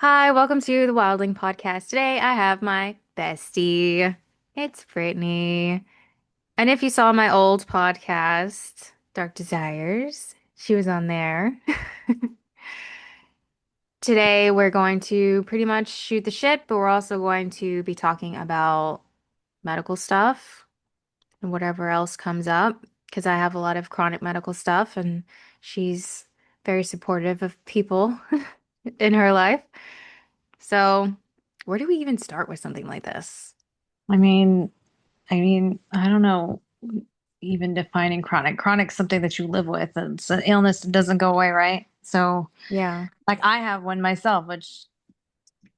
Hi, welcome to the Wildling Podcast. Today I have my bestie. It's Brittany. And if you saw my old podcast, Dark Desires, she was on there. Today we're going to pretty much shoot the shit, but we're also going to be talking about medical stuff and whatever else comes up because I have a lot of chronic medical stuff and she's very supportive of people in her life. So, where do we even start with something like this? I mean, I don't know, even defining chronic. Chronic's something that you live with. It's an illness that doesn't go away, right? So, Yeah. like I have one myself, which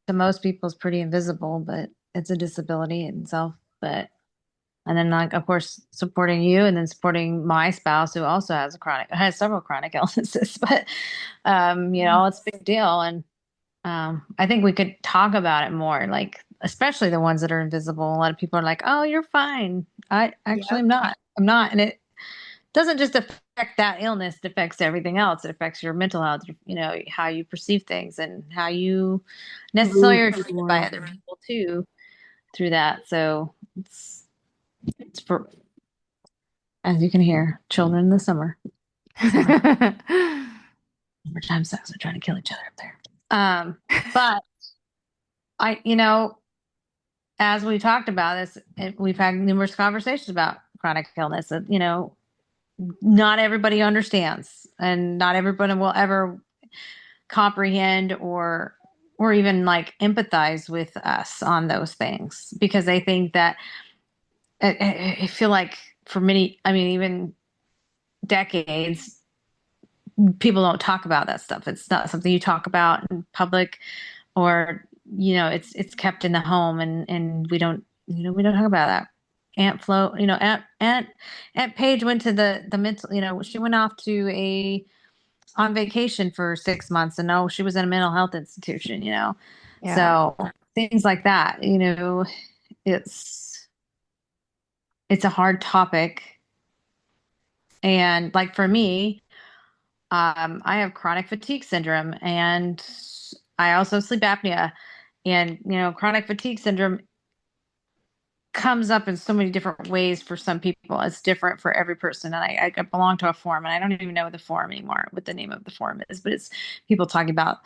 to most people is pretty invisible, but it's a disability in itself. But and then like of course supporting you and then supporting my spouse who also has several chronic illnesses. But it's a big deal. And I think we could talk about it more, like especially the ones that are invisible. A lot of people are like, "Oh, you're fine." I actually Yep. am not. I'm not, and it doesn't just affect that illness; it affects everything else. It affects your mental health, how you perceive things, and how you necessarily Move are through the treated by world. other people too through that. So it's for, as you can hear, children in the summer summertime sex. They're trying to kill each other up there. But I as we talked about this, we've had numerous conversations about chronic illness. That not everybody understands, and not everybody will ever comprehend or even like empathize with us on those things because they think that I feel like for many, I mean, even decades, people don't talk about that stuff. It's not something you talk about in public, or it's kept in the home, and we don't talk about that. Aunt Flo, Aunt Paige went to the mental, she went off to a on vacation for 6 months, and no, she was in a mental health institution. Yeah. So things like that, it's it's a hard topic. And like for me, I have chronic fatigue syndrome, and I also have sleep apnea. And chronic fatigue syndrome comes up in so many different ways for some people. It's different for every person. And I belong to a forum, and I don't even know what the forum anymore, what the name of the forum is, but it's people talking about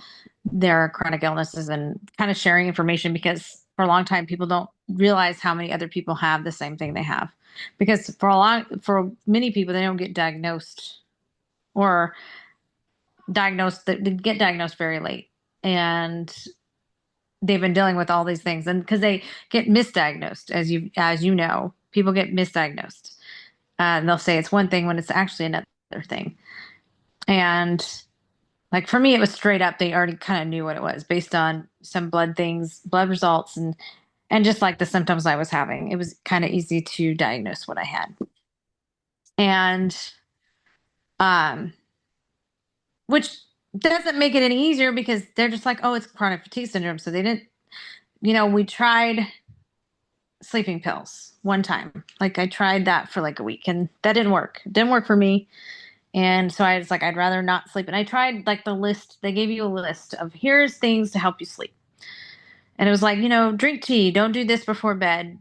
their chronic illnesses and kind of sharing information, because for a long time people don't realize how many other people have the same thing they have. Because for many people, they don't get diagnosed, or they get diagnosed very late. And they've been dealing with all these things, and because they get misdiagnosed, as you know, people get misdiagnosed, and they'll say it's one thing when it's actually another thing. And like for me, it was straight up, they already kind of knew what it was based on some blood results, and just like the symptoms I was having, it was kind of easy to diagnose what I had. And um which doesn't make it any easier, because they're just like, oh, it's chronic fatigue syndrome, so they didn't, we tried sleeping pills one time. Like I tried that for like a week, and that didn't work. It didn't work for me. And so I was like, I'd rather not sleep. And I tried like the list. They gave you a list of here's things to help you sleep. And it was like, drink tea, don't do this before bed.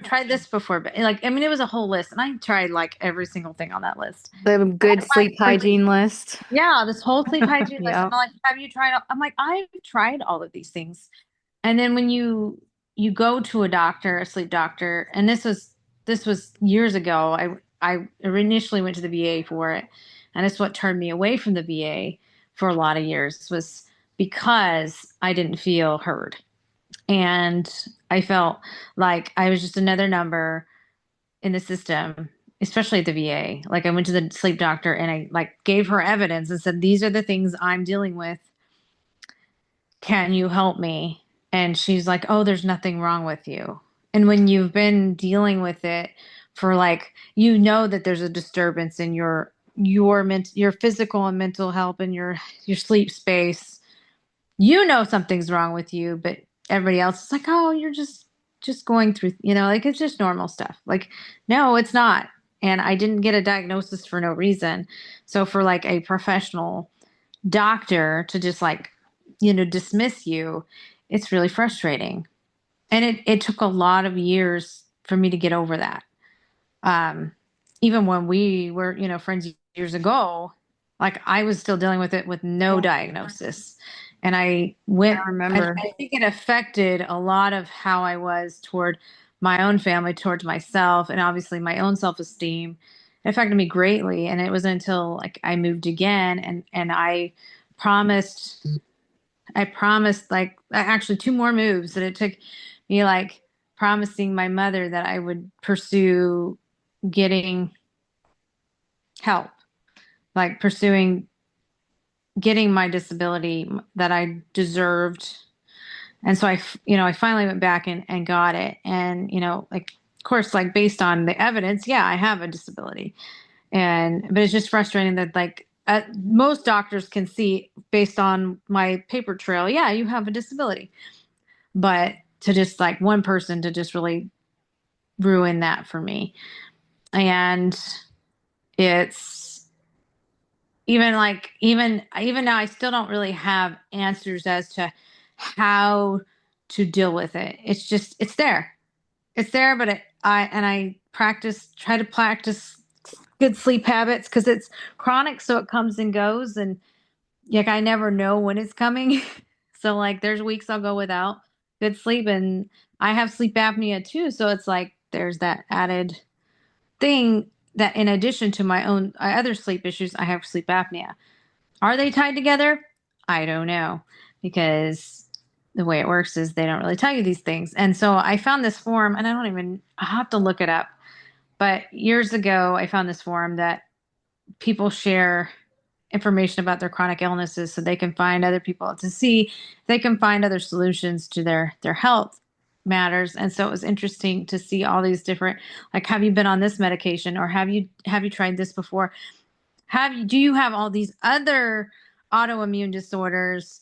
Try this before bed. Like, I mean, it was a whole list. And I tried like every single thing on that list. The I good tried sleep hygiene list. yeah, this whole sleep hygiene list. And Yep. I'm like, have you tried? I'm like, I've tried all of these things. And then when you go to a doctor, a sleep doctor, and this was years ago. I initially went to the VA for it, and it's what turned me away from the VA for a lot of years, was because I didn't feel heard. And I felt like I was just another number in the system, especially at the VA. Like I went to the sleep doctor and I like gave her evidence and said, these are the things I'm dealing with. Can you help me? And she's like, oh, there's nothing wrong with you. And when you've been dealing with it for like, that there's a disturbance in your physical and mental health and your sleep space. Something's wrong with you, but everybody else is like, oh, you're just going through, like it's just normal stuff. Like, no, it's not. And I didn't get a diagnosis for no reason. So for like a professional doctor to just like dismiss you, it's really frustrating. And it took a lot of years for me to get over that. Um, Even when we were, friends years ago, like I was still dealing with it with no Yeah, diagnosis. And I remember. I think it affected a lot of how I was toward my own family, towards myself, and obviously my own self-esteem. It affected me greatly. And it wasn't until like I moved again and promised, I promised like actually two more moves that it took me like promising my mother that I would pursue getting help, like pursuing getting my disability that I deserved. And so I finally went back and got it. And, like, of course, like based on the evidence, yeah, I have a disability. But it's just frustrating that like most doctors can see based on my paper trail, yeah, you have a disability. But to just like one person to just really ruin that for me. And it's even now I still don't really have answers as to how to deal with it. It's just it's there, but I try to practice good sleep habits because it's chronic, so it comes and goes, and like I never know when it's coming. So like there's weeks I'll go without good sleep, and I have sleep apnea too, so it's like there's that added thing that in addition to my own other sleep issues, I have sleep apnea. Are they tied together? I don't know because the way it works is they don't really tell you these things. And so I found this form, and I have to look it up. But years ago, I found this forum that people share information about their chronic illnesses so they can find other people to see if they can find other solutions to their health matters. And so it was interesting to see all these different, like, have you been on this medication, or have you tried this before? Do you have all these other autoimmune disorders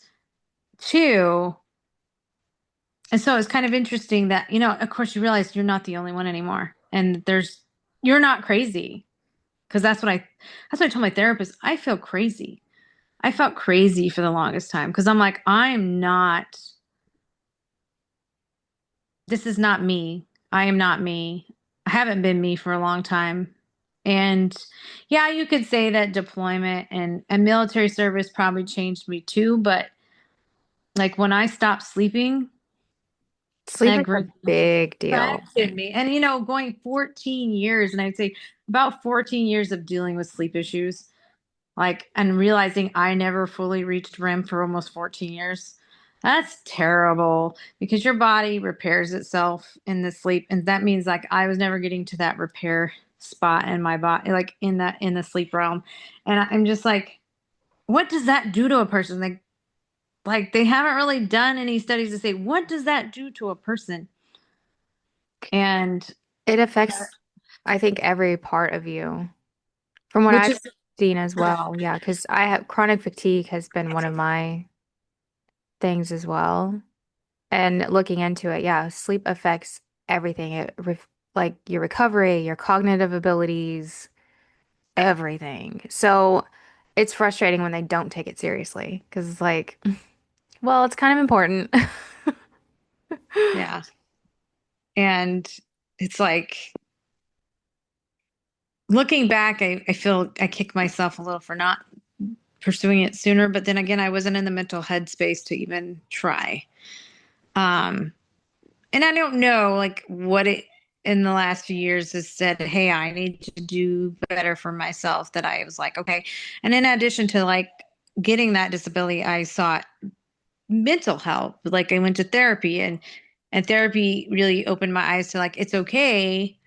too? And so it's kind of interesting that, of course you realize you're not the only one anymore. And you're not crazy. Because that's what I told my therapist. I feel crazy. I felt crazy for the longest time because I'm like, this is not me. I am not me. I haven't been me for a long time. And yeah, you could say that deployment and military service probably changed me too, but like when I stopped sleeping, Sleep that is a greatly big deal. affected me. And going 14 years, and I'd say about 14 years of dealing with sleep issues, like, and realizing I never fully reached REM for almost 14 years. That's terrible because your body repairs itself in the sleep. And that means like I was never getting to that repair spot in my body, like in the sleep realm. And I'm just like, what does that do to a person? Like they haven't really done any studies to say what does that do to a person. And It affects, I think, every part of you. From what which I've is seen as well. Yeah, because I have chronic fatigue has been one of my things as well. And looking into it, yeah, sleep affects everything. Like your recovery, your cognitive abilities, everything. So it's frustrating when they don't take it seriously because it's like, well, it's kind of important. yeah. And it's like looking back, I feel I kick myself a little for not pursuing it sooner, but then again, I wasn't in the mental headspace to even try. Um, and I don't know like what it in the last few years has said, hey, I need to do better for myself, that I was like, okay. And in addition to like getting that disability, I sought mental health. Like I went to therapy, and therapy really opened my eyes to like it's okay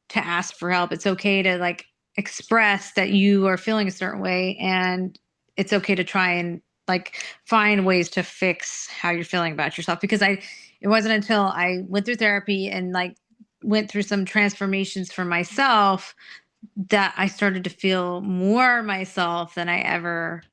to ask for help. It's okay to like express that you are feeling a certain way, and it's okay to try and like find ways to fix how you're feeling about yourself. Because it wasn't until I went through therapy and like went through some transformations for myself that I started to feel more myself than I ever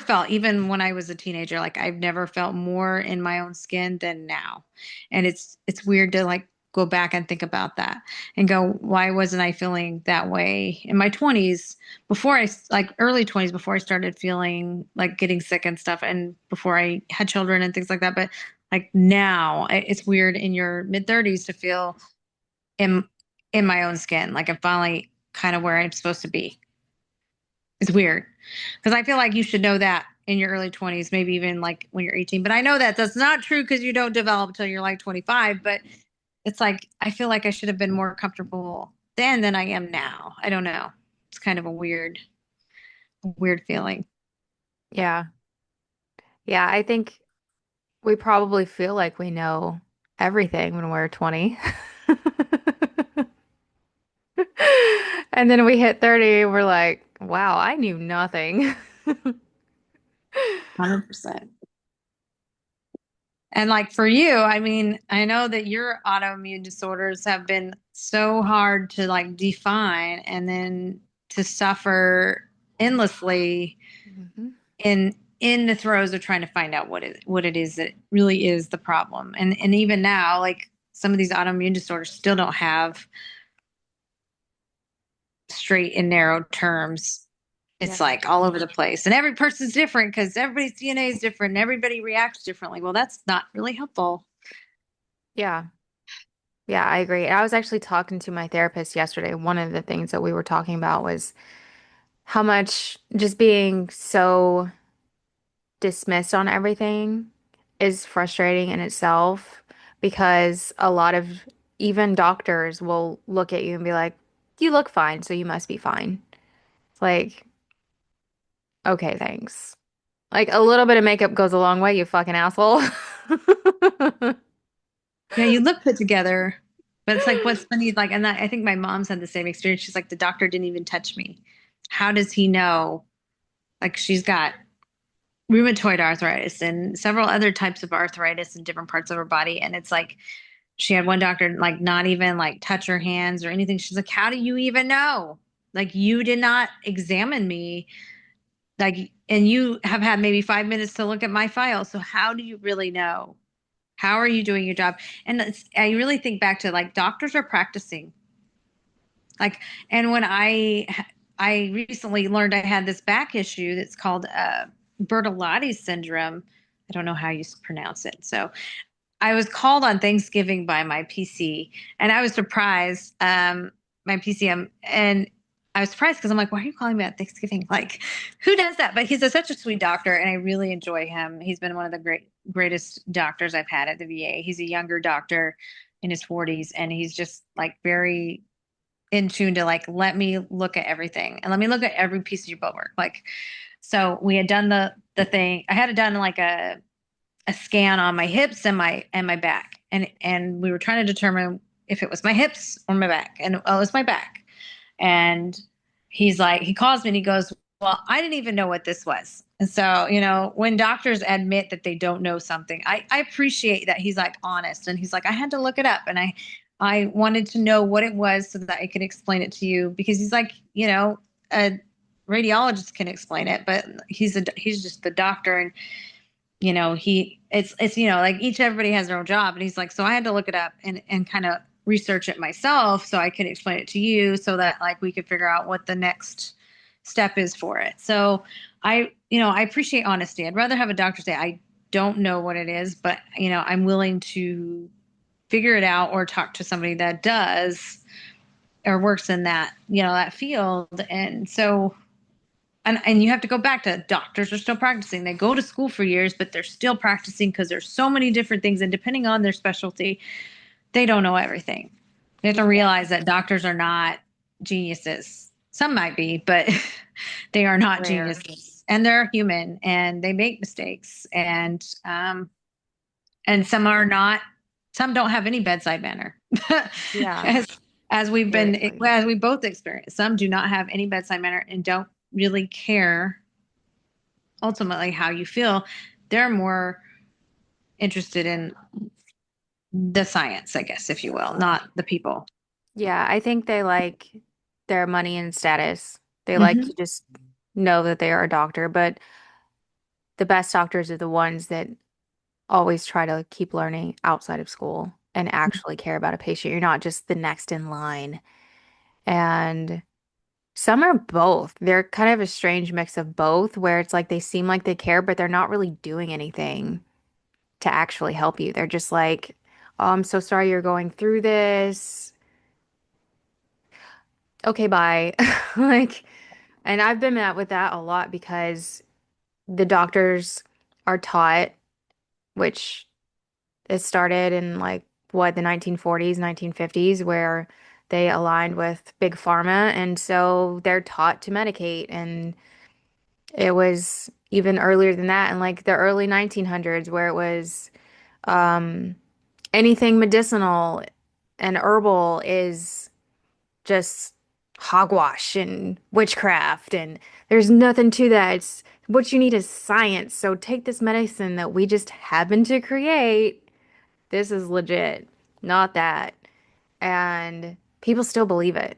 felt, even when I was a teenager. Like I've never felt more in my own skin than now. And it's weird to like go back and think about that and go, why wasn't I feeling that way in my 20s before like early 20s before I started feeling like getting sick and stuff and before I had children and things like that. But like now it's weird in your mid 30s to feel in in my own skin. Like I'm finally kind of where I'm supposed to be. It's weird because I feel like you should know that in your early 20s, maybe even like when you're 18. But I know that that's not true because you don't develop until you're like 25. But it's like I feel like I should have been more comfortable then than I am now. I don't know. It's kind of a weird feeling. Yeah. Yeah, I think we probably feel like we know everything when we're 20. And then we hit 30, we're like, wow, I knew nothing. 100%. And like for you, I mean, I know that your autoimmune disorders have been so hard to like define and then to suffer endlessly Mhm. in the throes of trying to find out what it is that really is the problem. And even now, like some of these autoimmune disorders still don't have straight and narrow terms. It's Yeah. like all over the place. And every person's different because everybody's DNA is different and everybody reacts differently. Well, that's not really helpful. Yeah. Yeah, I agree. I was actually talking to my therapist yesterday. One of the things that we were talking about was how much just being so dismissed on everything is frustrating in itself because a lot of even doctors will look at you and be like, you look fine, so you must be fine. It's like, okay, thanks. Like a little bit of makeup goes a long way, you fucking asshole. Yeah, you look put together, but it's like what's funny, like, and I think my mom's had the same experience. She's like, the doctor didn't even touch me. How does he know? Like, she's got rheumatoid arthritis and several other types of arthritis in different parts of her body. And it's like, she had one doctor, like, not even like touch her hands or anything. She's like, how do you even know? Like, you did not examine me. Like, and you have had maybe 5 minutes to look at my file. So, how do you really know? How are you doing your job? And I really think back to like doctors are practicing. Like, and when I recently learned I had this back issue that's called Bertolotti's syndrome. I don't know how you pronounce it. So I was called on Thanksgiving by my PC, and I was surprised. My PCM, and I was surprised because I'm like, why are you calling me at Thanksgiving? Like, who does that? But he's such a sweet doctor, and I really enjoy him. He's been one of the greatest doctors I've had at the VA. He's a younger doctor in his 40s, and he's just like very in tune to like let me look at everything and let me look at every piece of your blood work. Like, so we had done the thing. I had it done like a scan on my hips and my back, and we were trying to determine if it was my hips or my back, and oh, it was my back. And he's like, he calls me and he goes, well, I didn't even know what this was. And so, you know, when doctors admit that they don't know something, I appreciate that he's like honest, and he's like, I had to look it up, and I wanted to know what it was so that I could explain it to you, because he's like, you know, a radiologist can explain it, but he's just the doctor. And you know, it's you know, like each everybody has their own job, and he's like, so I had to look it up and kind of research it myself so I could explain it to you so that like we could figure out what the next step is for it. So you know, I appreciate honesty. I'd rather have a doctor say I don't know what it is, but you know, I'm willing to figure it out or talk to somebody that does or works in that, you know, that field. And so and you have to go back to doctors are still practicing. They go to school for years, but they're still practicing because there's so many different things. And depending on their specialty, they don't know everything. They have to Yeah. realize that doctors are not geniuses. Some might be, but they are not Rare. geniuses. And they're human and they make mistakes. And some are not, some don't have any bedside manner. Yeah, as seriously. as we both experienced. Some do not have any bedside manner and don't really care ultimately how you feel. They're more interested in the science, I guess, if you will, not the people. Yeah, I think they like their money and status. They like Hmm. to just know that they are a doctor, but the best doctors are the ones that always try to keep learning outside of school. and actually care about a patient. You're not just the next in line. And some are both. They're kind of a strange mix of both, where it's like they seem like they care, but they're not really doing anything to actually help you. They're just like, oh, I'm so sorry you're going through this. Okay, bye. Like, and I've been met with that a lot because the doctors are taught, which it started in like what, the 1940s, 1950s, where they aligned with big pharma. And so they're taught to medicate. And it was even earlier than that in like the early 1900s, where it was um, anything medicinal and herbal is just hogwash and witchcraft, and there's nothing to that. It's what you need is science. So take this medicine that we just happen to create. This is legit, not that. And people still believe it,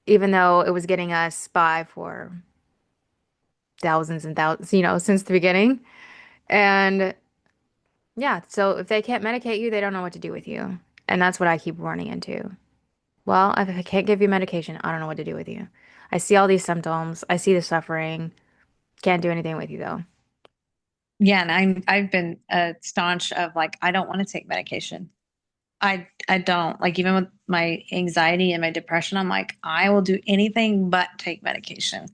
even though it was getting us by for thousands and thousands, since the beginning. And yeah, so if they can't medicate you, they don't know what to do with you. And that's what I keep running into. Well, if I can't give you medication, I don't know what to do with you. I see all these symptoms. I see the suffering. Can't do anything with you though. Yeah, and I've been a staunch of like I don't want to take medication. I don't like even with my anxiety and my depression, I'm like, I will do anything but take medication.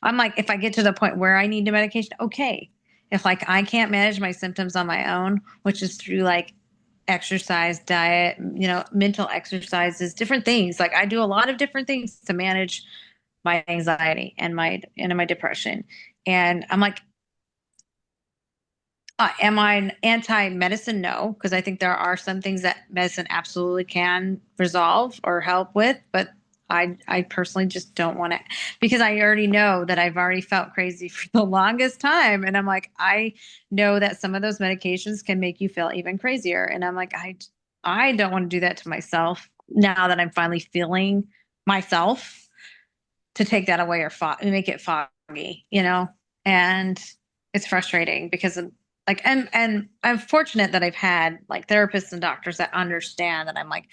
I'm like, if I get to the point where I need the medication, okay. If like I can't manage my symptoms on my own, which is through like exercise, diet, mental exercises, different things. Like I do a lot of different things to manage my anxiety and my depression. And I'm like, am I an anti-medicine? No, because I think there are some things that medicine absolutely can resolve or help with, but I personally just don't want to because I already know that I've already felt crazy for the longest time, and I'm like, I know that some of those medications can make you feel even crazier, and I'm like, I don't want to do that to myself now that I'm finally feeling myself to take that away or make it foggy, and it's frustrating because of like and I'm fortunate that I've had like therapists and doctors that understand that I'm like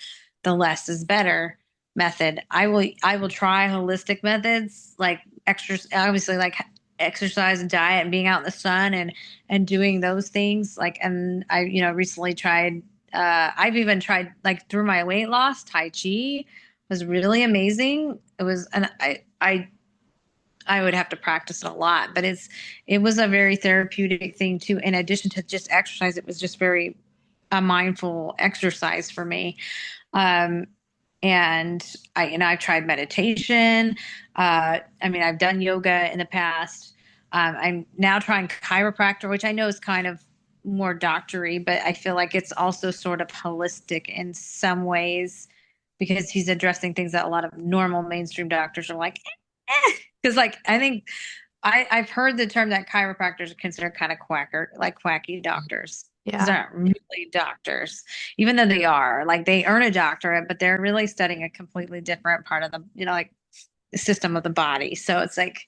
the less is better method. I will try holistic methods like extra obviously like exercise and diet and being out in the sun and doing those things like and I recently tried I've even tried like through my weight loss tai chi was really amazing. It was and I would have to practice it a lot, but it was a very therapeutic thing too. In addition to just exercise, it was just very a mindful exercise for me. Um, and I've tried meditation. I mean, I've done yoga in the past. I'm now trying chiropractor, which I know is kind of more doctory, but I feel like it's also sort of holistic in some ways because he's addressing things that a lot of normal mainstream doctors are like, because like I think I've heard the term that chiropractors are considered kind of quacky doctors because Yeah. they're not really doctors, even though they are. Like they earn a doctorate, but they're really studying a completely different part of the, like the system of the body. So it's like,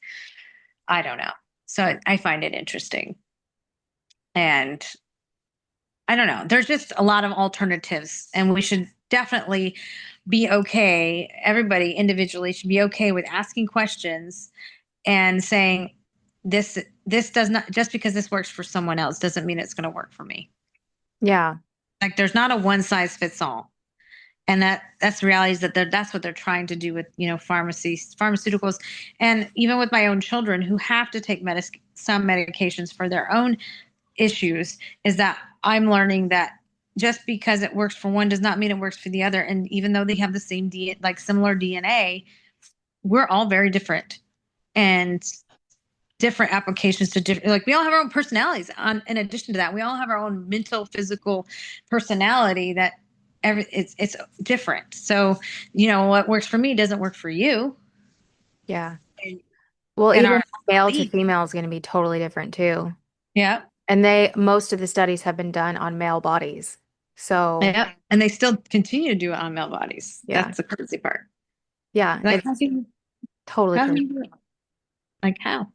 I don't know. So I find it interesting. And I don't know. There's just a lot of alternatives, and we should definitely be okay. Everybody individually should be okay with asking questions and saying this does not just because this works for someone else doesn't mean it's going to work for me. Yeah. Like there's not a one size fits all, and that's the reality is that that's what they're trying to do with pharmaceuticals, and even with my own children who have to take some medications for their own issues is that I'm learning that just because it works for one does not mean it works for the other, and even though they have the same like similar DNA, we're all very different and different applications to different like we all have our own personalities on in addition to that we all have our own mental physical personality that it's different so what works for me doesn't work for you Yeah. and, Well, and even our male to belief female is going to be totally different too. yeah And most of the studies have been done on male bodies. So, yeah and they still continue to do it on male bodies yeah. that's the crazy part Yeah, like it's totally how do crazy. you do it? Like how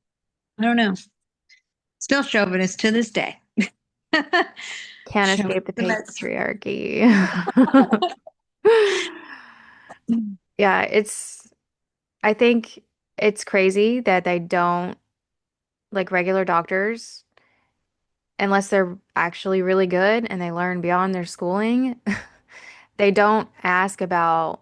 I don't know still chauvinist to this day Can't Show me escape the the meds. patriarchy. Yeah, I think it's crazy that they don't, like regular doctors, unless they're actually really good and they learn beyond their schooling, they don't ask about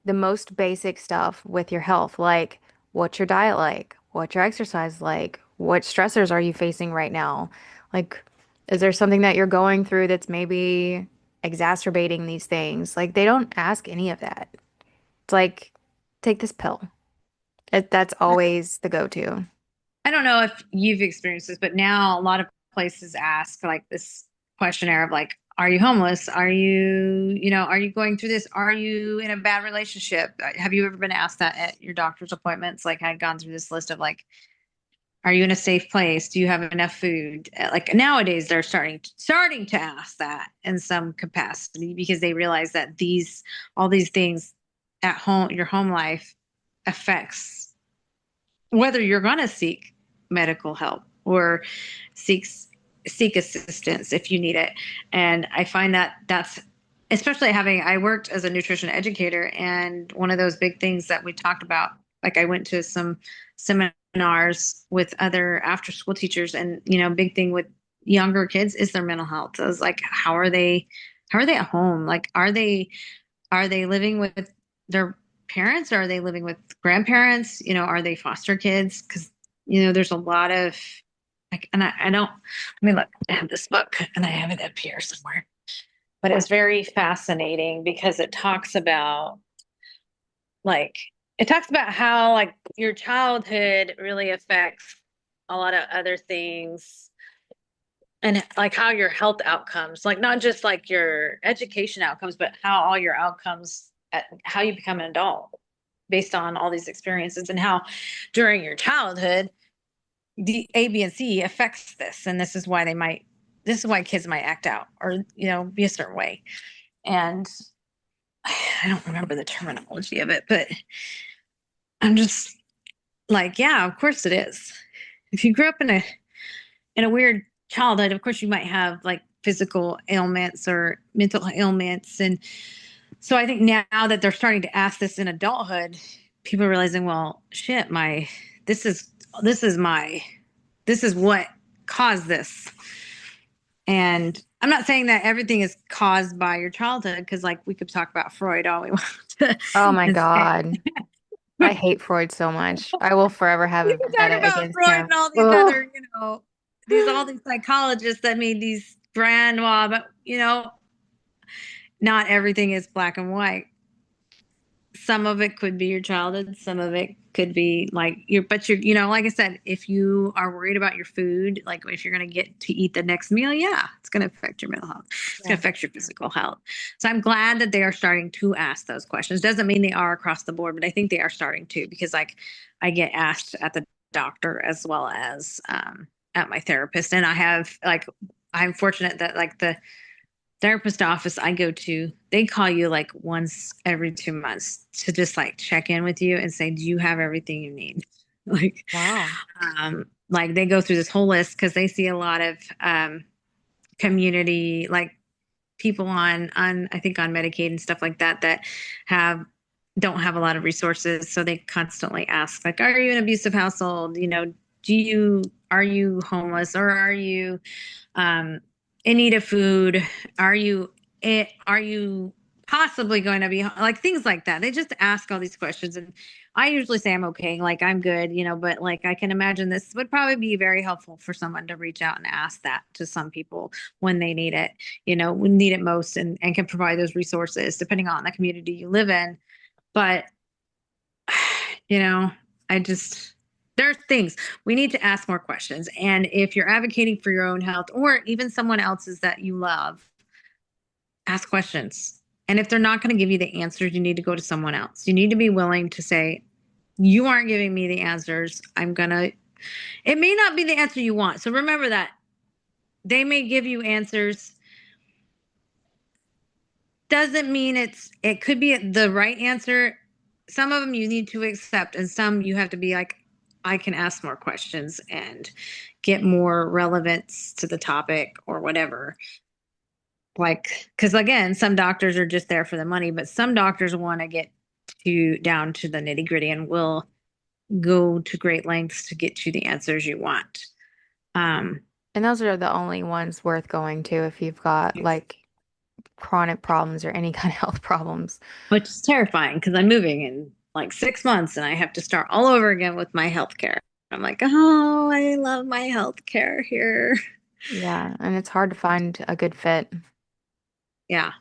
the most basic stuff with your health, like what's your diet like? What's your exercise like? What stressors are you facing right now? Like, is there something that you're going through that's maybe exacerbating these things? Like, they don't ask any of that. It's like, take this pill. That's always the go-to. I don't know if you've experienced this, but now a lot of places ask like this questionnaire of like, are you homeless? Are you, are you going through this? Are you in a bad relationship? Have you ever been asked that at your doctor's appointments? Like I'd gone through this list of like, are you in a safe place? Do you have enough food? Like nowadays they're starting to ask that in some capacity because they realize that all these things at home, your home life affects whether you're going to seek medical help or seek seek assistance if you need it. And I find that that's especially having I worked as a nutrition educator, and one of those big things that we talked about, like I went to some seminars with other after school teachers, and big thing with younger kids is their mental health. I was like, how are they at home? Like are they living with their parents? Or are they living with grandparents? Are they foster kids? Because, there's a lot of like, and I don't, let me look, I have this book and I have it up here somewhere, but it's very fascinating because like, it talks about how like your childhood really affects a lot of other things and like how your health outcomes, like not just like your education outcomes, but how all your outcomes, how you become an adult based on all these experiences and how during your childhood the A, B, and C affects this. And this is why kids might act out or, be a certain way. And I don't remember the terminology of it, but I'm just like, yeah, of course it is. If you grew up in a weird childhood, of course you might have like physical ailments or mental ailments. And so I think now that they're starting to ask this in adulthood, people are realizing, well, shit, this is this is my this is what caused this. And I'm not saying that everything is caused by your childhood, because like we could talk about Freud all we want to Oh my and say God. I hate Freud so much. I will forever have we a could talk vendetta about against Freud him. and all these Ugh. other, these all these psychologists that made these grand law, but not everything is black and white. Some of it could be your childhood, some of it could be like like I said, if you are worried about your food, like if you're going to get to eat the next meal, yeah, it's going to affect your mental health, it's going Yeah. to affect your physical health. So I'm glad that they are starting to ask those questions. Doesn't mean they are across the board, but I think they are starting to, because like I get asked at the doctor as well as at my therapist, and I'm fortunate that like the therapist office I go to, they call you like once every 2 months to just like check in with you and say, do you have everything you need? Like, Wow. like they go through this whole list because they see a lot of community, like people on I think on Medicaid and stuff like that that have don't have a lot of resources. So they constantly ask, like, are you an abusive household? Do you are you homeless, or are you um, in need of food? Are you possibly going to be like things like that? They just ask all these questions, and I usually say I'm okay, like I'm good, but like I can imagine this would probably be very helpful for someone to reach out and ask that to some people when they need it, when need it most, and can provide those resources depending on the community you live in. But you know, I just there's things we need to ask more questions. And if you're advocating for your own health or even someone else's that you love, ask questions. And if they're not going to give you the answers, you need to go to someone else. You need to be willing to say, you aren't giving me the answers. It may not be the answer you want. So remember that they may give you answers. Doesn't mean it could be the right answer. Some of them you need to accept, and some you have to be like, I can ask more questions and get more relevance to the topic or whatever. Like, because again, some doctors are just there for the money, but some doctors want to get to down to the nitty gritty and will go to great lengths to get you the answers you want. Um, And those are the only ones worth going to if you've got like chronic problems or any kind of health problems. which is terrifying because I'm moving in like 6 months and I have to start all over again with my health care. I'm like, oh, I love my health care here. Yeah, and it's hard to find a good fit. Yeah.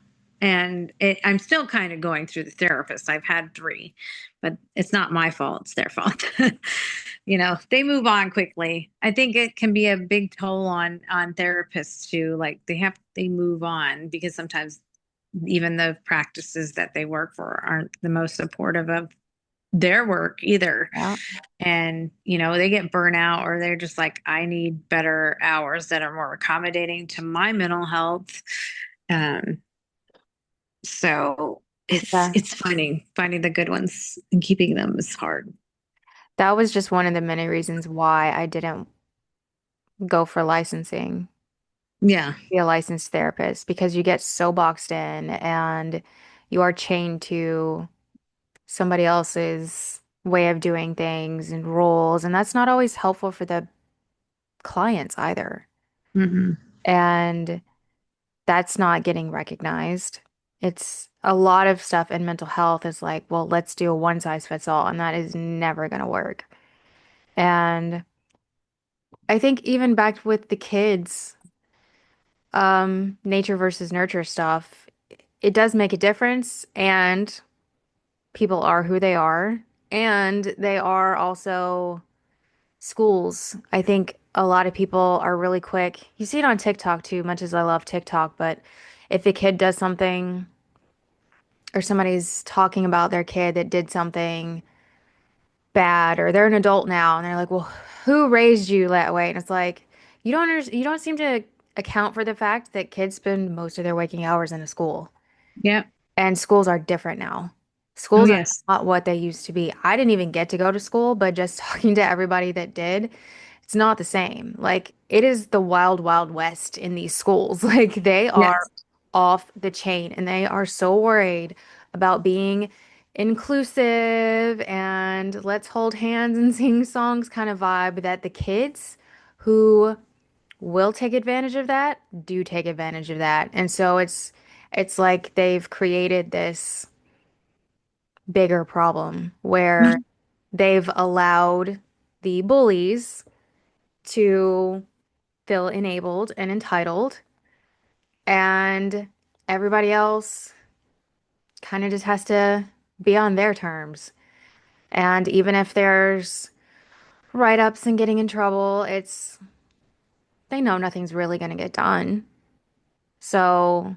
I'm still kind of going through the therapist. I've had three, but it's not my fault. It's their fault. They move on quickly. I think it can be a big toll on therapists too. Like they move on because sometimes even the practices that they work for aren't the most supportive of their work either. Yeah. And, they get burnout or they're just like, I need better hours that are more accommodating to my mental health. Um, so it's Yeah. it's finding the good ones and keeping them is hard. That was just one of the many reasons why I didn't go for licensing, Yeah. be a licensed therapist, because you get so boxed in and you are chained to somebody else's way of doing things and rules. And that's not always helpful for the clients either. Hmm. And that's not getting recognized. It's a lot of stuff in mental health is like, well, let's do a one size fits all, and that is never going to work. And I think even back with the kids, nature versus nurture stuff, it does make a difference, and people are who they are, and they are also schools. I think a lot of people are really quick. You see it on TikTok too, much as I love TikTok, but if a kid does something or somebody's talking about their kid that did something bad or they're an adult now and they're like, "Well, who raised you that way?" And it's like, you don't seem to account for the fact that kids spend most of their waking hours in a school. Yeah. And schools are different now. Oh, Schools are yes. not what they used to be. I didn't even get to go to school, but just talking to everybody that did, it's not the same. Like, it is the wild, wild west in these schools. Like, they are Yes. off the chain and they are so worried about being inclusive and let's hold hands and sing songs kind of vibe that the kids who will take advantage of that do take advantage of that. And so it's like they've created this bigger problem where they've allowed the bullies to feel enabled and entitled, and everybody else kind of just has to be on their terms. And even if there's write-ups and getting in trouble, they know nothing's really going to get done. So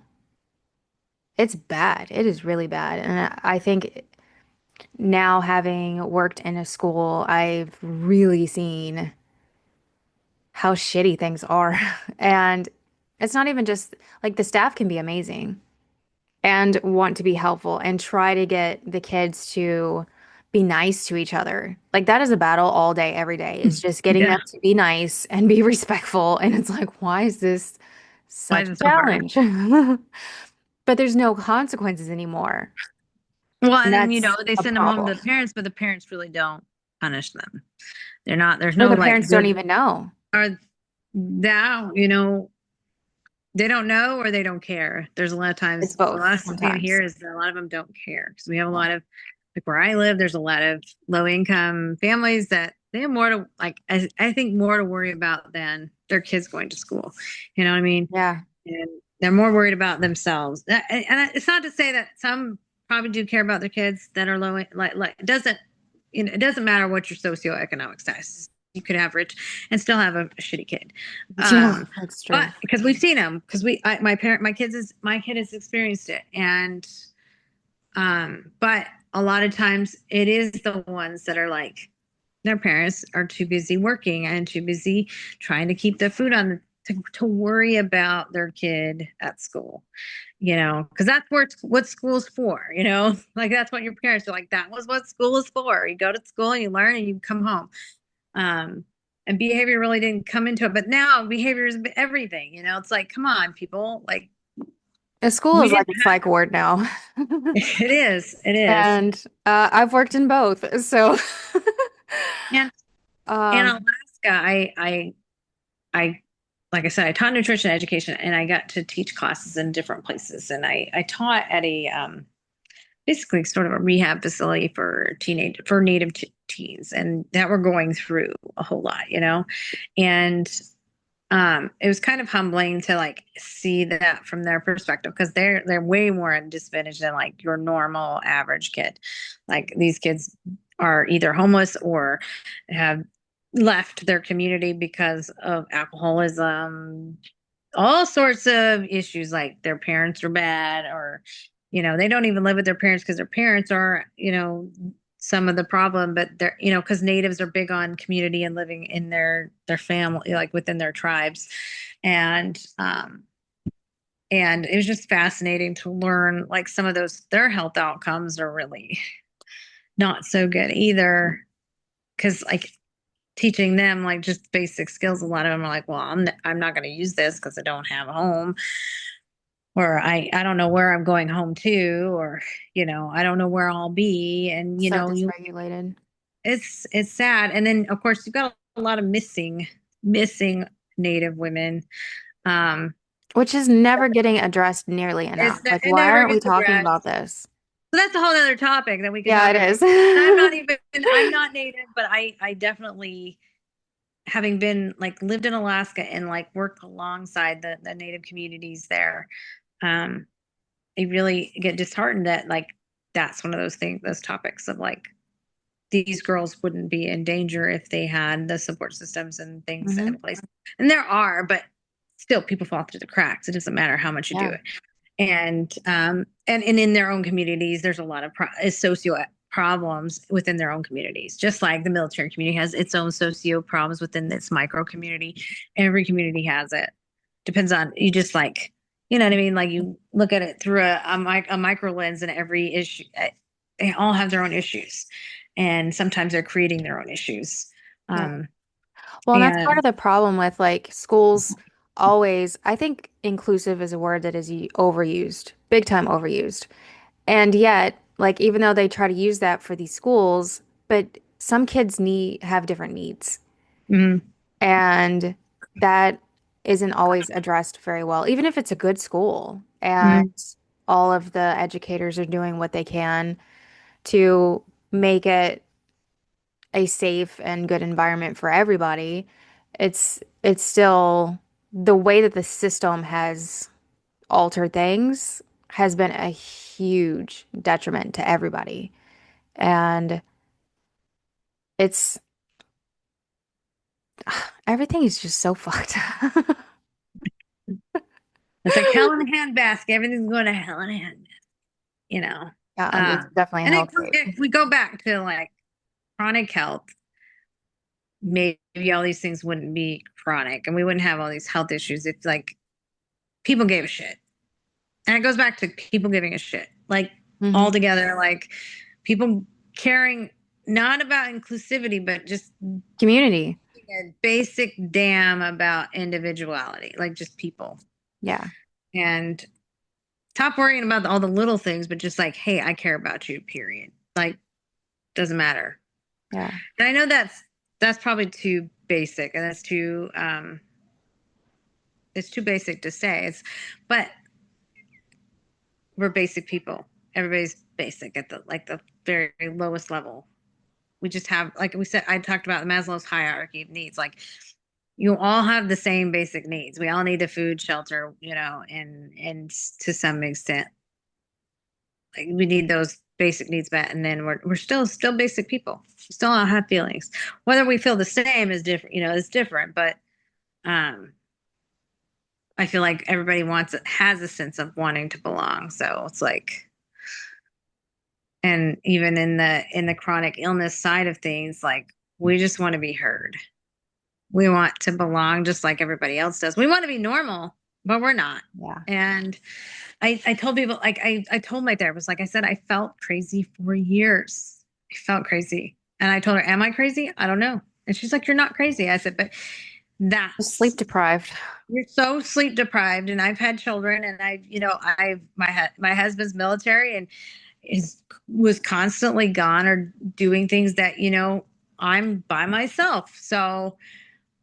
it's bad. It is really bad. And I think now having worked in a school, I've really seen how shitty things are. And it's not even just like the staff can be amazing and want to be helpful and try to get the kids to be nice to each other. Like that is a battle all day, every day. It's just getting Yeah. them to be nice and be respectful. And it's like, why is this Why such is a it so hard? challenge? But there's no consequences anymore. Well, And and then, that's they a send them home to problem. the parents, but the parents really don't punish them. There's Or no the like parents don't good even know. or that, they don't know or they don't care. There's a lot of It's times, the both last thing sometimes. here is that a lot of them don't care because we have a lot of, like where I live, there's a lot of low income families that they have more to, like, I think more to worry about than their kids going to school. You know what I mean? Yeah. And they're more worried about themselves. And it's not to say that some probably do care about their kids that are low, like it doesn't, it doesn't matter what your socioeconomic status is. You could have rich and still have a shitty kid. Yeah, Um, that's true. but because we've seen them, because my kid has experienced it, and but a lot of times it is the ones that are like their parents are too busy working and too busy trying to keep the food on to worry about their kid at school, because that's what school's for, like that's what your parents are like. That was what school is for. You go to school and you learn and you come home. Um, and behavior really didn't come into it. But now behavior is everything, it's like, come on, people. Like A school we is like didn't a psych ward now. it is, it is. And I've worked in both. So And in um, Alaska, I like I said, I taught nutrition education and I got to teach classes in different places. And I taught at a basically sort of a rehab facility for native teens and that were going through a whole lot, and it was kind of humbling to like see that from their perspective because they're way more disadvantaged than like your normal average kid. Like these kids are either homeless or have left their community because of alcoholism, all sorts of issues, like their parents are bad, or they don't even live with their parents because their parents are some of the problem, but they're because natives are big on community and living in their family, like within their tribes. And it was just fascinating to learn like some of those their health outcomes are really not so good either, because like teaching them like just basic skills, a lot of them are like, well, I'm not going to use this because I don't have a home, or I don't know where I'm going home to, or I don't know where I'll be. And so you dysregulated, it's sad. And then of course you've got a lot of missing native women. um which is never getting addressed nearly enough. Like, it why never aren't we gets talking addressed. about this? So that's a whole other topic that we could Yeah, talk it about. is. And I'm not native, but I definitely, having been like lived in Alaska and like worked alongside the native communities there, um I really get disheartened that like that's one of those things, those topics of like these girls wouldn't be in danger if they had the support systems and things Hmm. in place. And there are, but still people fall through the cracks. It doesn't matter how much you do Yeah. it. And in their own communities, there's a lot of socio problems within their own communities. Just like the military community has its own socio problems within its micro community. Every community has it. Depends on you, just like what I mean. Like you look at it through a micro lens, and every issue, they all have their own issues, and sometimes they're creating their own issues. Yeah. Um, Well, and that's part and of the problem with like schools always, I think inclusive is a word that is overused, big time overused. And yet, like even though they try to use that for these schools, but some kids have different needs. mm, And that isn't always addressed very well, even if it's a good school and mm, all of the educators are doing what they can to make it a safe and good environment for everybody. It's still the way that the system has altered things has been a huge detriment to everybody. And it's everything is just so fucked. it's like hell in a handbasket. Everything's going to hell in a handbasket. you know. Yeah, it's Um, definitely a and hellscape. if we go back to like chronic health, maybe all these things wouldn't be chronic and we wouldn't have all these health issues if like people gave a shit. And it goes back to people giving a shit, like Hmm. all together, like people caring not about inclusivity, but just Community. a basic damn about individuality, like just people. Yeah. And stop worrying about all the little things, but just like, hey, I care about you, period. Like, doesn't matter. Yeah. And I know that's probably too basic, and that's too it's too basic to say. But we're basic people. Everybody's basic at the very lowest level. We just have, like we said, I talked about Maslow's hierarchy of needs. Like you all have the same basic needs. We all need the food, shelter, and to some extent, like we need those basic needs met, and then we're still basic people. We still all have feelings. Whether we feel the same is different, is different, but um I feel like everybody has a sense of wanting to belong. So it's like, and even in the chronic illness side of things, like we just want to be heard. We want to belong just like everybody else does. We want to be normal, but we're not. Yeah. And I told people, like I told my therapist, like I said, I felt crazy for years. I felt crazy. And I told her, am I crazy? I don't know. And she's like, you're not crazy. I said, but Sleep that's deprived. you're so sleep deprived. And I've had children, and my husband's military, and is was constantly gone or doing things that, I'm by myself. So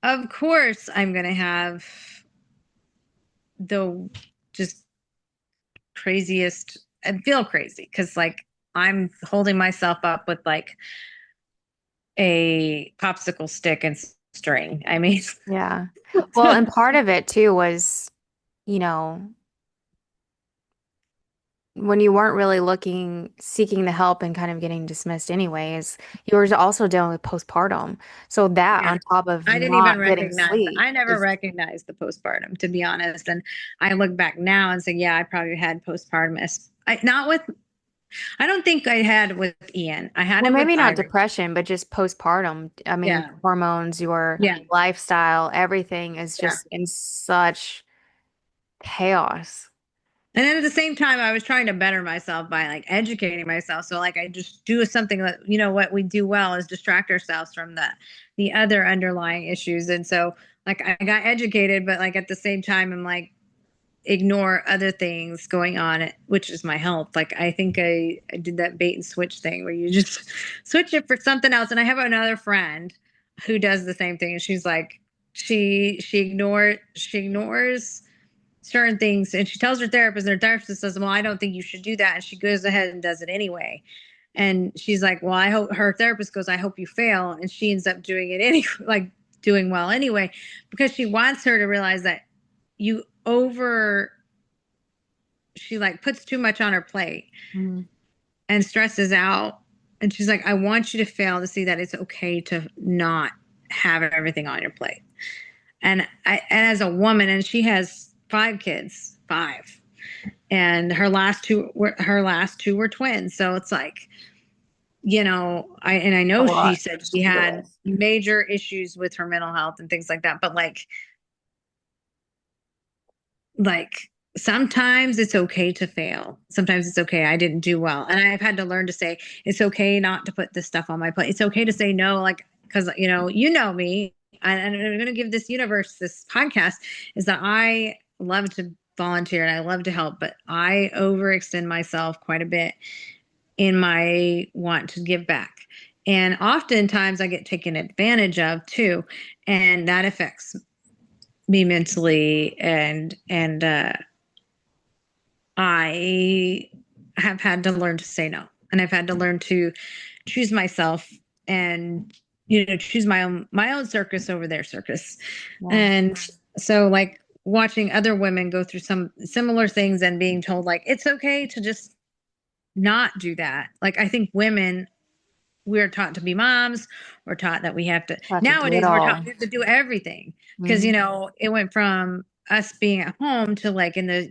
of course I'm gonna have the just craziest and feel crazy because like I'm holding myself up with like a popsicle stick and string. I mean, Yeah. Well, and part of it too was, you know, when you weren't really seeking the help and kind of getting dismissed anyways, you were also dealing with postpartum. So that yeah. on top of I didn't even not getting recognize sleep I never is, recognized the postpartum, to be honest. And I look back now and say, yeah, I probably had postpartum. Not with, I don't think I had with Ian. I had well, it with maybe not Iris. depression, but just postpartum. I mean, Yeah. hormones, your Yeah. lifestyle, everything is Yeah. just in such chaos. And then at the same time, I was trying to better myself by like educating myself. So like I just do something that, what we do well is distract ourselves from the other underlying issues. And so like I got educated, but like at the same time, I'm like ignore other things going on, which is my health. Like I think I did that bait and switch thing where you just switch it for something else. And I have another friend who does the same thing. And she's like, she ignores certain things, and she tells her therapist, and her therapist says, well, I don't think you should do that, and she goes ahead and does it anyway. And she's like, well, I hope, her therapist goes, I hope you fail, and she ends up doing it anyway, like doing well anyway, because she wants her to realize that you over she like puts too much on her plate Mhm. and stresses out. And she's like, I want you to fail to see that it's okay to not have everything on your plate. And as a woman, and she has 5 kids, five, and her last two were twins. So it's like, I A know she lot. said she had major issues with her mental health and things like that. But like sometimes it's okay to fail. Sometimes it's okay. I didn't do well. And I've had to learn to say, it's okay not to put this stuff on my plate. It's okay to say no, like, because, me. And I'm going to give this universe, this podcast, is that I love to volunteer and I love to help, but I overextend myself quite a bit in my want to give back. And oftentimes I get taken advantage of too. And that affects me mentally, and I have had to learn to say no. And I've had to learn to choose myself, and choose my own circus over their circus. Yeah. And so like watching other women go through some similar things and being told like it's okay to just not do that. Like I think women, we're taught to be moms. We're taught that we have to, Have to do it nowadays we're taught all. we have to do everything, because Mhm. it went from us being at home to like in the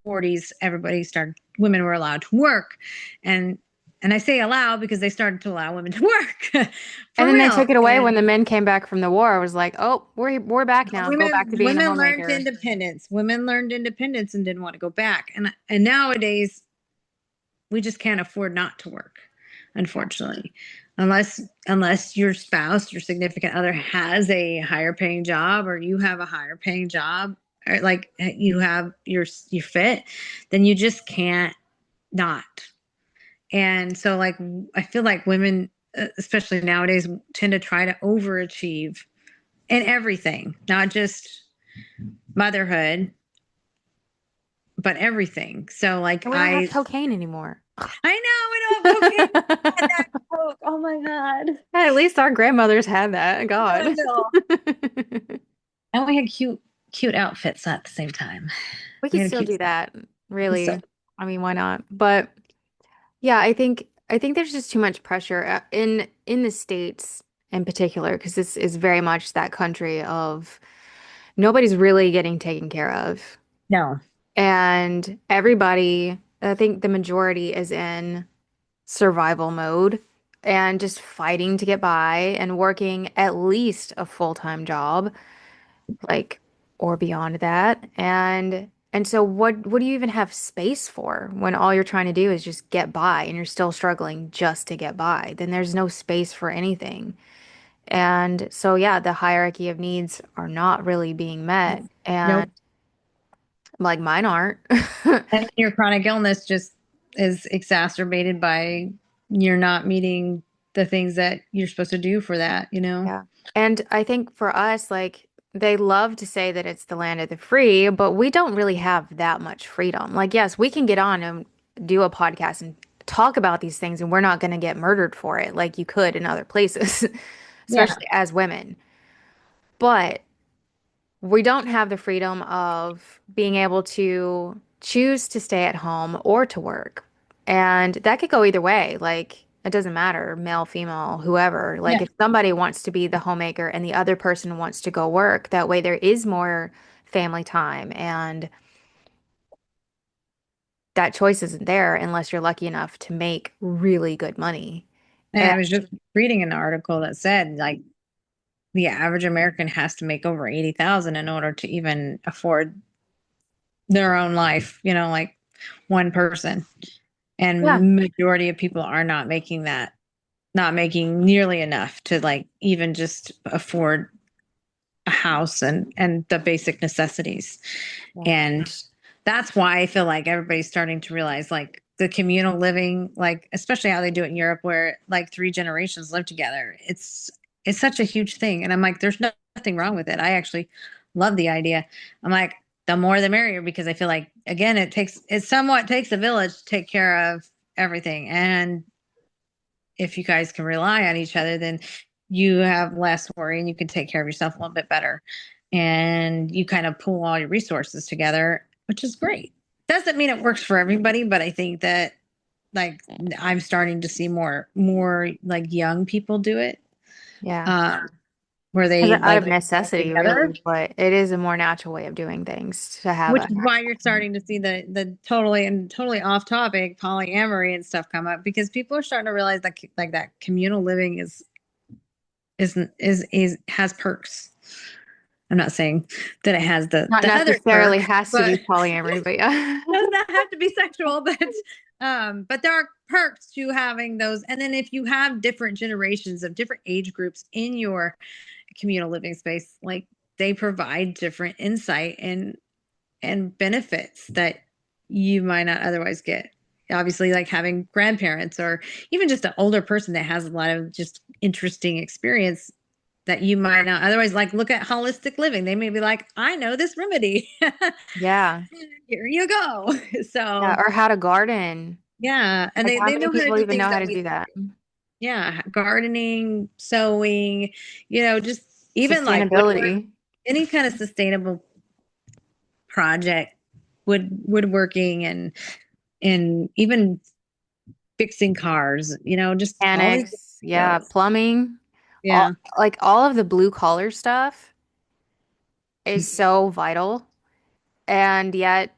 40s, everybody started, women were allowed to work. And I say allow because they started to allow women to work And for then they real. took it away when And the men came back from the war. It was like, oh, we're back now. Go back women to being the women learned homemaker. independence. Women learned independence and didn't want to go back. And nowadays we just can't afford not to work, Yeah. unfortunately, unless your spouse, your significant other, has a higher paying job, or you have a higher paying job, or like you have you fit, then you just can't not. And so like I feel like women, especially nowadays, tend to try to overachieve in everything, not just motherhood, but everything. So like And we don't have cocaine anymore. I know we don't have cocaine. Had that Coke. Oh my God. At least our grandmothers had that. God. I know. And we had cute outfits at the same time. We We could had a still cute do stuff. that, So really. I mean, why not? But yeah, I think there's just too much pressure in the States in particular, because this is very much that country of nobody's really getting taken care of. no. And everybody, I think the majority is in survival mode and just fighting to get by and working at least a full-time job, like, or beyond that. And so what do you even have space for when all you're trying to do is just get by and you're still struggling just to get by? Then there's no space for anything. And so, yeah, the hierarchy of needs are not really being met. And Nope. like mine aren't. And your chronic illness just is exacerbated by you're not meeting the things that you're supposed to do for that, you know? Yeah. And I think for us, like, they love to say that it's the land of the free, but we don't really have that much freedom. Like, yes, we can get on and do a podcast and talk about these things, and we're not going to get murdered for it like you could in other places, Yeah. especially as women. But we don't have the freedom of being able to choose to stay at home or to work. And that could go either way. Like, it doesn't matter, male, female, whoever. Like, Yeah. if somebody wants to be the homemaker and the other person wants to go work, that way there is more family time. And that choice isn't there unless you're lucky enough to make really good money. And And I was just reading an article that said like the average American has to make over 80,000 in order to even afford their own life, you know, like one person. yeah, And majority of people are not making that, not making nearly enough to like even just afford a house and the basic necessities. yeah, And that's why I feel like everybody's starting to realize like the communal living, like especially how they do it in Europe where like three generations live together. It's such a huge thing. And I'm like, there's nothing wrong with it. I actually love the idea. I'm like, the more the merrier because I feel like again it somewhat takes a village to take care of everything. And if you guys can rely on each other, then you have less worry and you can take care of yourself a little bit better. And you kind of pool all your resources together, which is great. Doesn't mean it works for everybody, but I think that like I'm starting to see more like young people do it, yeah. uh, where Because they out like of live necessity, together, really, but it is a more natural way of doing things to have which a is why you're starting to see the totally off topic polyamory and stuff come up because people are starting to realize that like that communal living is has perks. I'm not saying that it has not the other perk, necessarily has to but be polyamory, but yeah. does not have to be sexual. But there are perks to having those. And then if you have different generations of different age groups in your communal living space, like they provide different insight and benefits that you might not otherwise get. Obviously, like having grandparents or even just an older person that has a lot of just interesting experience that you might not otherwise like look at holistic living. They may be like, I know this remedy. Yeah. Here you go. Yeah. So Or how to garden. yeah. And Like, how they many know how to people do even things know how that to we do that? yeah, gardening, sewing, just even like Sustainability. any kind of sustainable project, woodworking and even fixing cars, just all these Annex. Yeah. skills. Plumbing. All, Yeah. like all of the blue collar stuff is so vital. And yet,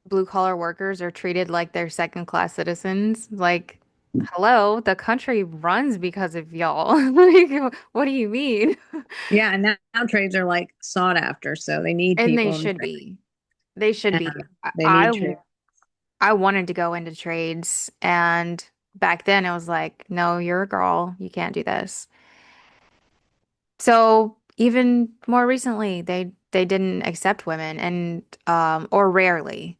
blue collar workers are treated like they're second class citizens. Like, hello, the country runs because of y'all. Like, what do you mean? Yeah. And now trades are like sought after. So they need And they people in should there. be. They should be. And they need I trades. I wanted to go into trades, and back then it was like, no, you're a girl, you can't do this. So even more recently, they didn't accept women, and or rarely.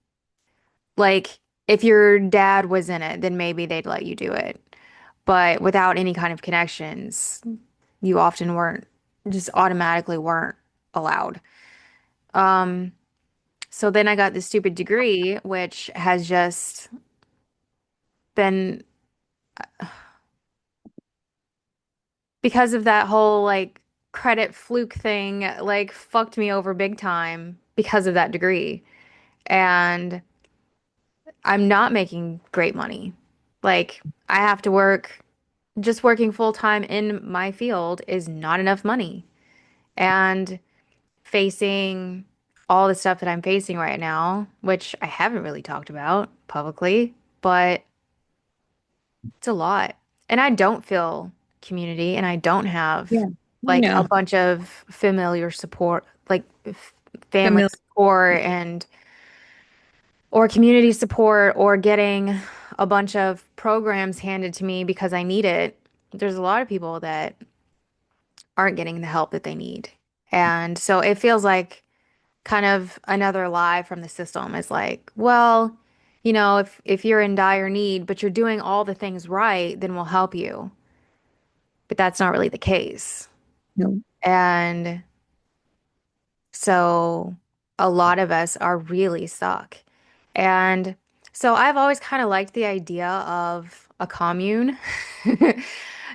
Like if your dad was in it, then maybe they'd let you do it. But without any kind of connections, you often weren't just automatically weren't allowed. Um, so then I got this stupid degree, which has just been because of that whole like credit fluke thing, like fucked me over big time because of that degree. And I'm not making great money. Like I have to work, just working full time in my field is not enough money. And facing all the stuff that I'm facing right now, which I haven't really talked about publicly, but it's a lot. And I don't feel community and I don't have Yeah. I like a know. bunch of familiar support, like family Familiar. support and or community support or getting a bunch of programs handed to me because I need it. There's a lot of people that aren't getting the help that they need. And so it feels like kind of another lie from the system is like, well, if you're in dire need, but you're doing all the things right, then we'll help you. But that's not really the case. No. And so a lot of us are really stuck. And so I've always kind of liked the idea of a commune,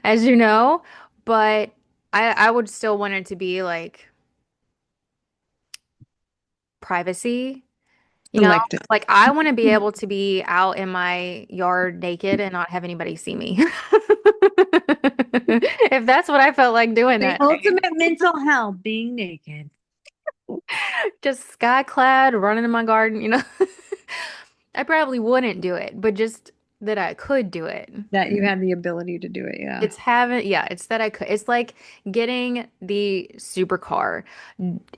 as you know, but I would still want it to be like privacy. You know, Selective. like I want to be able to be out in my yard naked and not have anybody see me. If that's what I felt like doing The that day. ultimate mental health, being naked. Just sky clad, running in my garden, I probably wouldn't do it, but just that I could do it. That you have the ability to do it, yeah. It's that I could. It's like getting the supercar.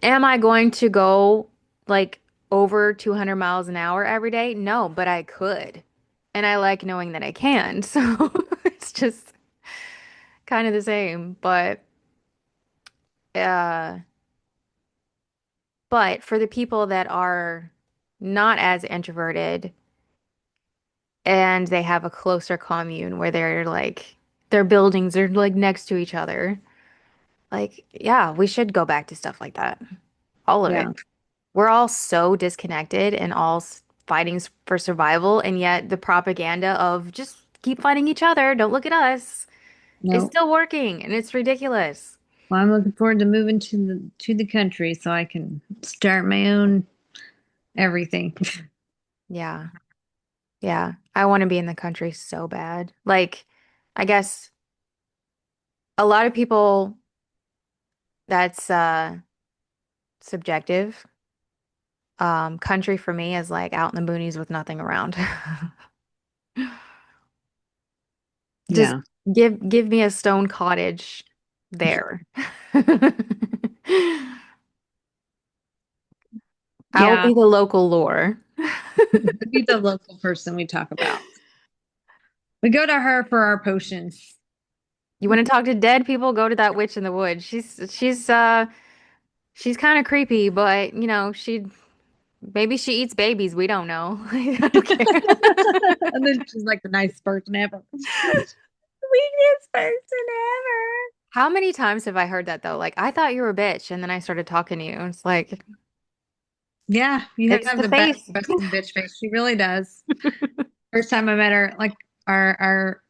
Am I going to go like over 200 miles an hour every day? No, but I could. And I like knowing that I can. So it's just kind of the same. Uh, but for the people that are not as introverted and they have a closer commune where their buildings are like next to each other. Like, yeah, we should go back to stuff like that. All of it. Yeah. We're all so disconnected and fighting for survival, and yet the propaganda of just keep fighting each other, don't look at us, is No. still working, and it's ridiculous. Well, I'm looking forward to moving to the country so I can start my own everything. Yeah. Yeah. I want to be in the country so bad. Like, I guess a lot of people, that's subjective. Country for me is like out in the boonies with nothing around. Just Yeah. give me a stone cottage there. I will Yeah. be the local lore. Be the local person we talk about. We go to her for our potions. You want to talk to dead people? Go to that witch in the woods. She's kind of creepy, but she maybe she eats babies. We don't know. I don't care. And then she's like the nicest person ever. Sweetest person ever. How many times have I heard that though? Like I thought you were a bitch, and then I started talking to you. It's like Yeah, you it's have the the best face. resting bitch face. She really does. First time I met her, like our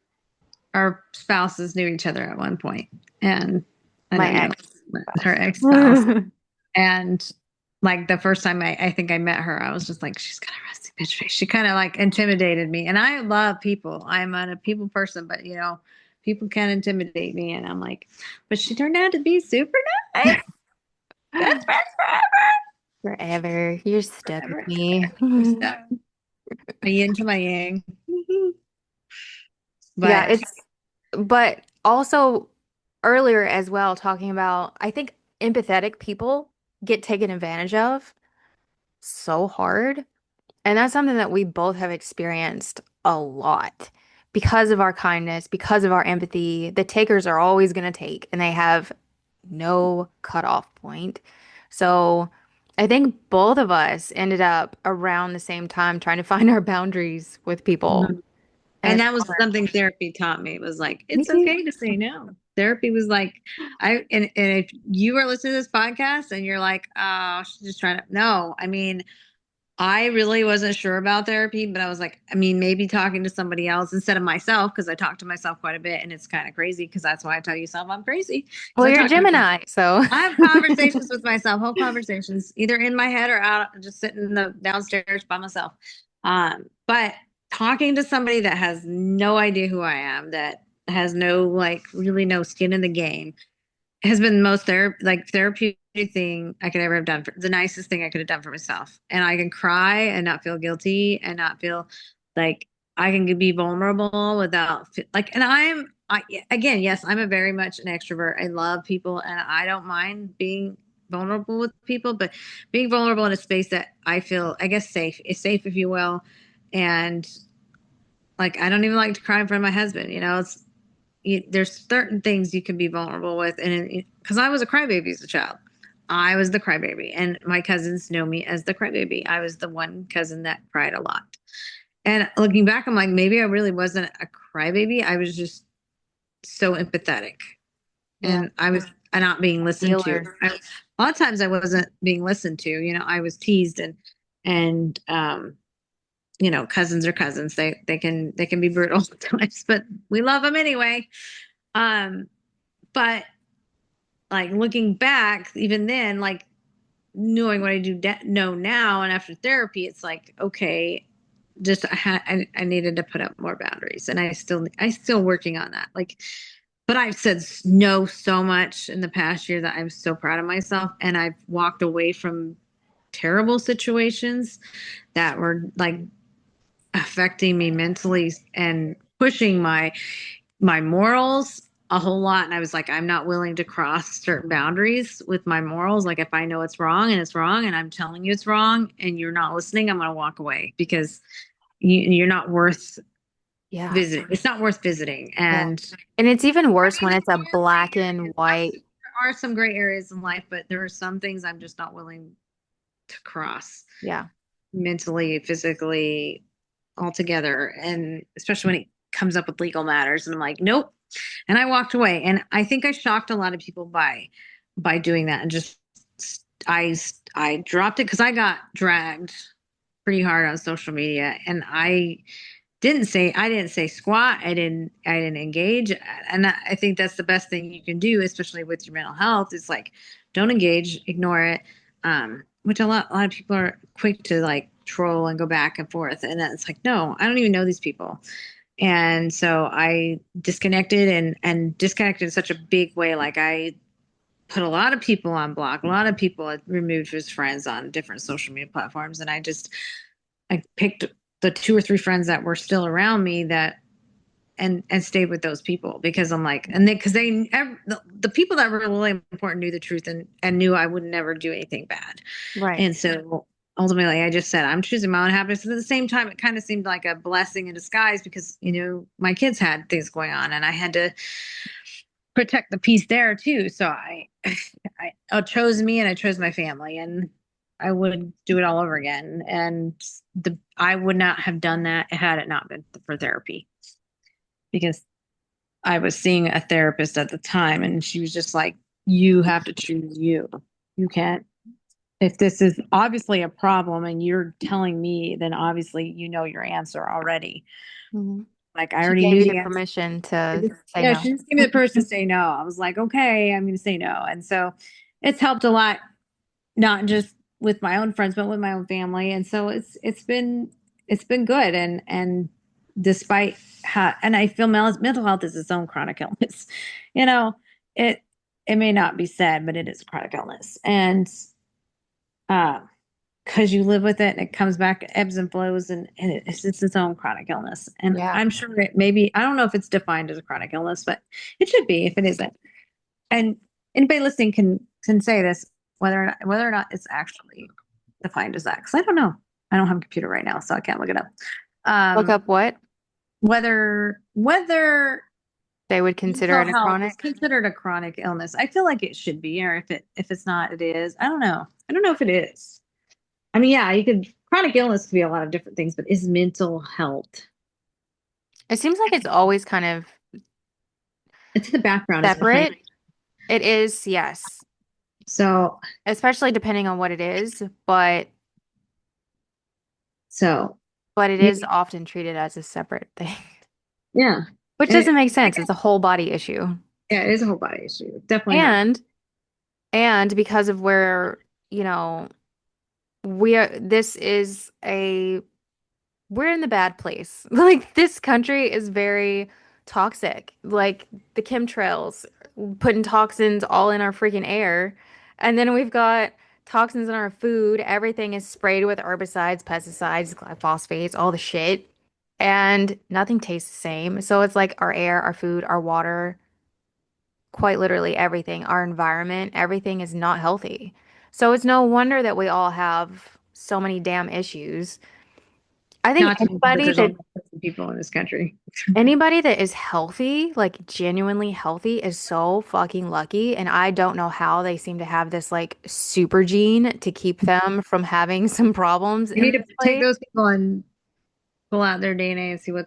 spouses knew each other at one point, and I My know you ex don't met her ex spouse. spouse. And like the first time I think I met her, I was just like, she's got a resting bitch face. She kind of like intimidated me, and I love people. I'm a people person, but people can intimidate me, and I'm like, but she turned out to be super nice. Best friends Forever. You're stuck with forever. me. We're stuck. My yin to my yang. Yeah, But but also earlier as well, talking about, I think empathetic people get taken advantage of so hard. And that's something that we both have experienced a lot because of our kindness, because of our empathy. The takers are always going to take, and they have no cutoff point. So I think both of us ended up around the same time trying to find our boundaries with people. And and it's that was hard. something therapy taught me. It was like, Me it's too. okay to say no. Therapy was like, and if you are listening to this podcast and you're like, oh, she's just trying to, no, I mean, I really wasn't sure about therapy, but I was like, I mean, maybe talking to somebody else instead of myself, because I talk to myself quite a bit and it's kind of crazy because that's why I tell yourself I'm crazy because Well, I you're a talk to myself. Gemini, so I have conversations with myself, whole conversations, either in my head or out, just sitting in the downstairs by myself. But talking to somebody that has no idea who I am, that has no like really no skin in the game, has been the most therapeutic thing I could ever have done for the nicest thing I could have done for myself. And I can cry and not feel guilty and not feel like I can be vulnerable without like, and again, yes, I'm a very much an extrovert. I love people and I don't mind being vulnerable with people, but being vulnerable in a space that I feel, I guess, safe is safe, if you will. And like, I don't even like to cry in front of my husband, it's there's certain things you can be vulnerable with, and because I was a crybaby as a child, I was the crybaby, and my cousins know me as the crybaby. I was the one cousin that cried a lot. And looking back, I'm like, maybe I really wasn't a crybaby. I was just so empathetic, Yeah. and I was not being listened to. Healer. A lot of times, I wasn't being listened to. I was teased, and cousins are cousins. They can be brutal sometimes, but we love them anyway. Um, but like looking back, even then, like knowing what I know now, and after therapy, it's like okay, just I needed to put up more boundaries, and I still working on that. Like, but I've said no so much in the past year that I'm so proud of myself, and I've walked away from terrible situations that were like affecting me mentally and pushing my morals a whole lot. And I was like, I'm not willing to cross certain boundaries with my morals. Like if I know it's wrong and it's wrong and I'm telling you it's wrong and you're not listening, I'm going to walk away because you're not worth Yeah. visiting. It's not worth visiting. Yeah. And And it's even I worse mean, when there's it's a more gray black and areas. white. Absolutely, there are some gray areas in life, but there are some things I'm just not willing to cross Yeah. mentally, physically, altogether. And especially when it comes up with legal matters. And I'm like, nope. And I walked away. And I think I shocked a lot of people by doing that. And just I I dropped it because I got dragged pretty hard on social media. And I didn't say squat. I didn't engage. And I think that's the best thing you can do, especially with your mental health, is like don't engage, ignore it. Which a lot of people are quick to like troll and go back and forth. And then it's like, no, I don't even know these people. And so I disconnected and disconnected in such a big way. Like I put a lot of people on block, a lot of people I removed as friends on different social media platforms. And I picked the two or three friends that were still around me that and stayed with those people because I'm like, and they because the people that were really important knew the truth and knew I would never do anything bad. Right. And so ultimately I just said I'm choosing my own happiness. And at the same time, it kind of seemed like a blessing in disguise because my kids had things going on and I had to protect the peace there too. So I chose me and I chose my family, and I would do it all over again. And I would not have done that had it not been for therapy because I was seeing a therapist at the time, and she was just like, "You have to choose you. You can't. If this is obviously a problem and you're telling me, then obviously you know your answer already. Hmm. Like I She already gave knew you the the answer." permission to say Yeah, no. she just gave me the person to say no. I was like, okay, I'm going to say no. And so it's helped a lot, not just with my own friends, but with my own family. And so it's been good. And despite how, and I feel mental health is its own chronic illness. You know, it it may not be said, but it is a chronic illness. And uh, because you live with it and it comes back, ebbs and flows, and it's its own chronic illness. And Yeah. I'm sure it maybe, I don't know if it's defined as a chronic illness, but it should be if it isn't. And anybody listening can say this, whether or not it's actually defined as that. Because I don't know. I don't have a computer right now, so I can't look it up. Look Um, up what whether they would consider mental it a health is chronic. considered a chronic illness. I feel like it should be, or if it's not, it is. I don't know. I don't know if it is. I mean, yeah, chronic illness could be a lot of different things, but is mental health? It seems like it's always kind of It's in the background, it's behind. separate. It is, yes, So, especially depending on what it is, so but it yeah, is often treated as a separate thing, yeah. which And doesn't make I sense. guess, It's a whole body issue. yeah, it is a whole body issue. Definitely not. And and because of where, you know, we are, this is a we're in the bad place. Like this country is very toxic. Like the chemtrails putting toxins all in our freaking air. And then we've got toxins in our food. Everything is sprayed with herbicides, pesticides, glyphosates, all the shit. And nothing tastes the same. So it's like our air, our food, our water, quite literally everything, our environment, everything is not healthy. So it's no wonder that we all have so many damn issues. I think Not to mention that there's only 1 people in this country. anybody that is healthy, like genuinely healthy, is so fucking lucky. And I don't know how they seem to have this like super gene to keep them from having some problems You in need to this take place. those people and pull out their DNA and see why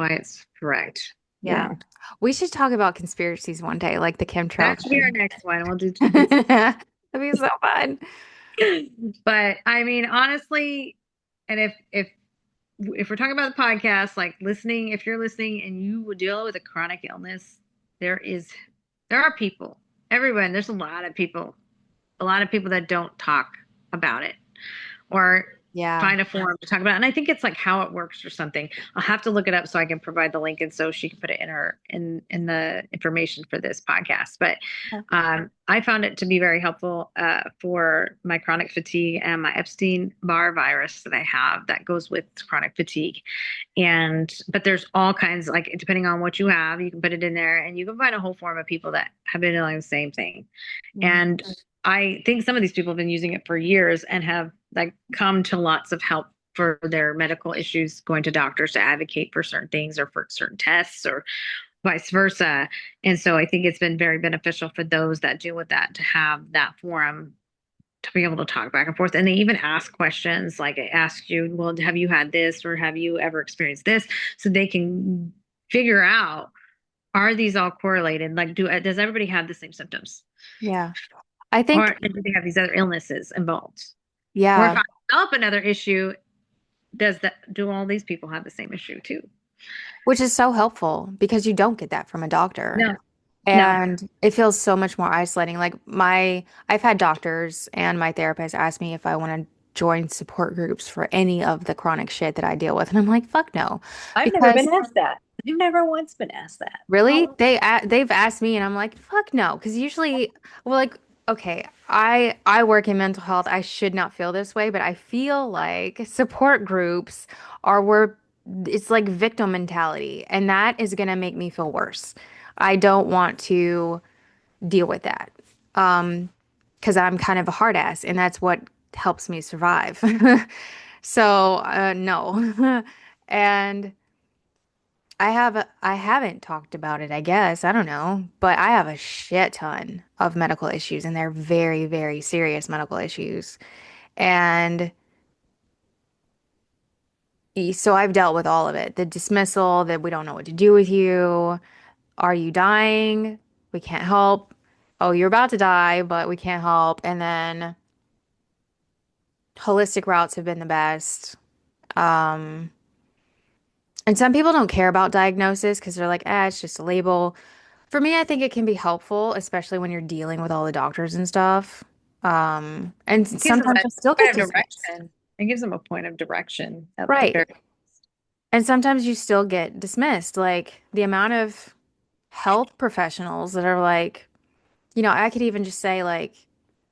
it's correct. Yeah. Yeah. We should talk about conspiracies one day, like the chemtrail That should be our thing. next one. We'll do That'd be so fun. but I mean, honestly, and if we're talking about the podcast, like listening, if you're listening and you would deal with a chronic illness, there is there are people, everyone, there's a lot of people that don't talk about it or Yeah. find a forum to talk about it. And I think it's like how it works or something. I'll have to look it up so I can provide the link and so she can put it in her in the information for this podcast. But I found it to be very helpful for my chronic fatigue and my Epstein-Barr virus that I have that goes with chronic fatigue. And but there's all kinds, like depending on what you have, you can put it in there and you can find a whole form of people that have been doing the same thing. Mm. And I think some of these people have been using it for years and have like come to lots of help for their medical issues, going to doctors to advocate for certain things or for certain tests or vice versa. And so I think it's been very beneficial for those that deal with that to have that forum to be able to talk back and forth. And they even ask questions like it asks you, well, have you had this or have you ever experienced this? So they can figure out, are these all correlated? Like, does everybody have the same symptoms? Yeah. I think, Or do they have these other illnesses involved? Or if yeah, I develop another issue, do all these people have the same issue too? which is so helpful because you don't get that from a doctor. No, no, And it feels so much more isolating. I've had doctors and my therapist ask me if I want to join support groups for any of the chronic shit that I deal with. And I'm like, fuck no. I've never Because been asked that. I've never once been asked that. really, How? they've asked me and I'm like, fuck no. Because usually, well, like, okay, I work in mental health. I should not feel this way, but I feel like support groups are where it's like victim mentality, and that is gonna make me feel worse. I don't want to deal with that. Because I'm kind of a hard ass, and that's what helps me survive. So, no. And I haven't talked about it, I guess. I don't know, but I have a shit ton of medical issues, and they're very, very serious medical issues. And so I've dealt with all of it. The dismissal that we don't know what to do with you. Are you dying? We can't help. Oh, you're about to die, but we can't help. And then holistic routes have been the best. Um, and some people don't care about diagnosis because they're like, it's just a label. For me, I think it can be helpful, especially when you're dealing with all the doctors and stuff. And It gives them sometimes a you'll still point get of dismissed. direction. It gives them a point of direction at the Right. very. And sometimes you still get dismissed. Like the amount of health professionals that are like, I could even just say like,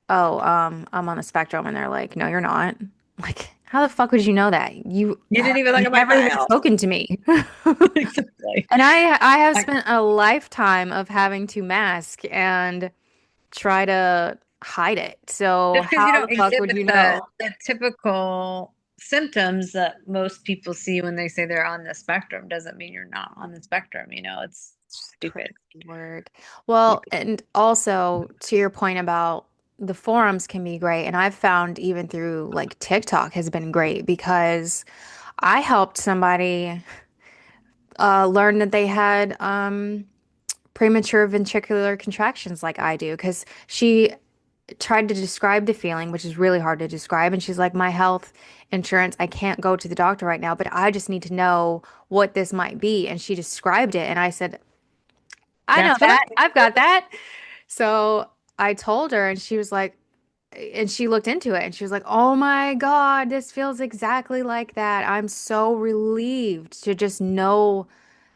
oh, I'm on the spectrum, and they're like, no, you're not. Like, how the fuck would you know that? You You have didn't even look at my never even file. spoken to me. Exactly. And I have Like, spent a lifetime of having to mask and try to hide it. So just because you how the don't fuck would exhibit you know? the typical symptoms that most people see when they say they're on the spectrum doesn't mean you're not on the spectrum. It's Crazy stupid. word. Well, and also to your point about the forums can be great. And I've found even through like TikTok has been great because I helped somebody learn that they had premature ventricular contractions like I do because she tried to describe the feeling, which is really hard to describe. And she's like, my health insurance, I can't go to the doctor right now, but I just need to know what this might be. And she described it. And I said, I know That's what I that. I've got that. So I told her, and she was like, and she looked into it and she was like, oh my God, this feels exactly like that. I'm so relieved to just know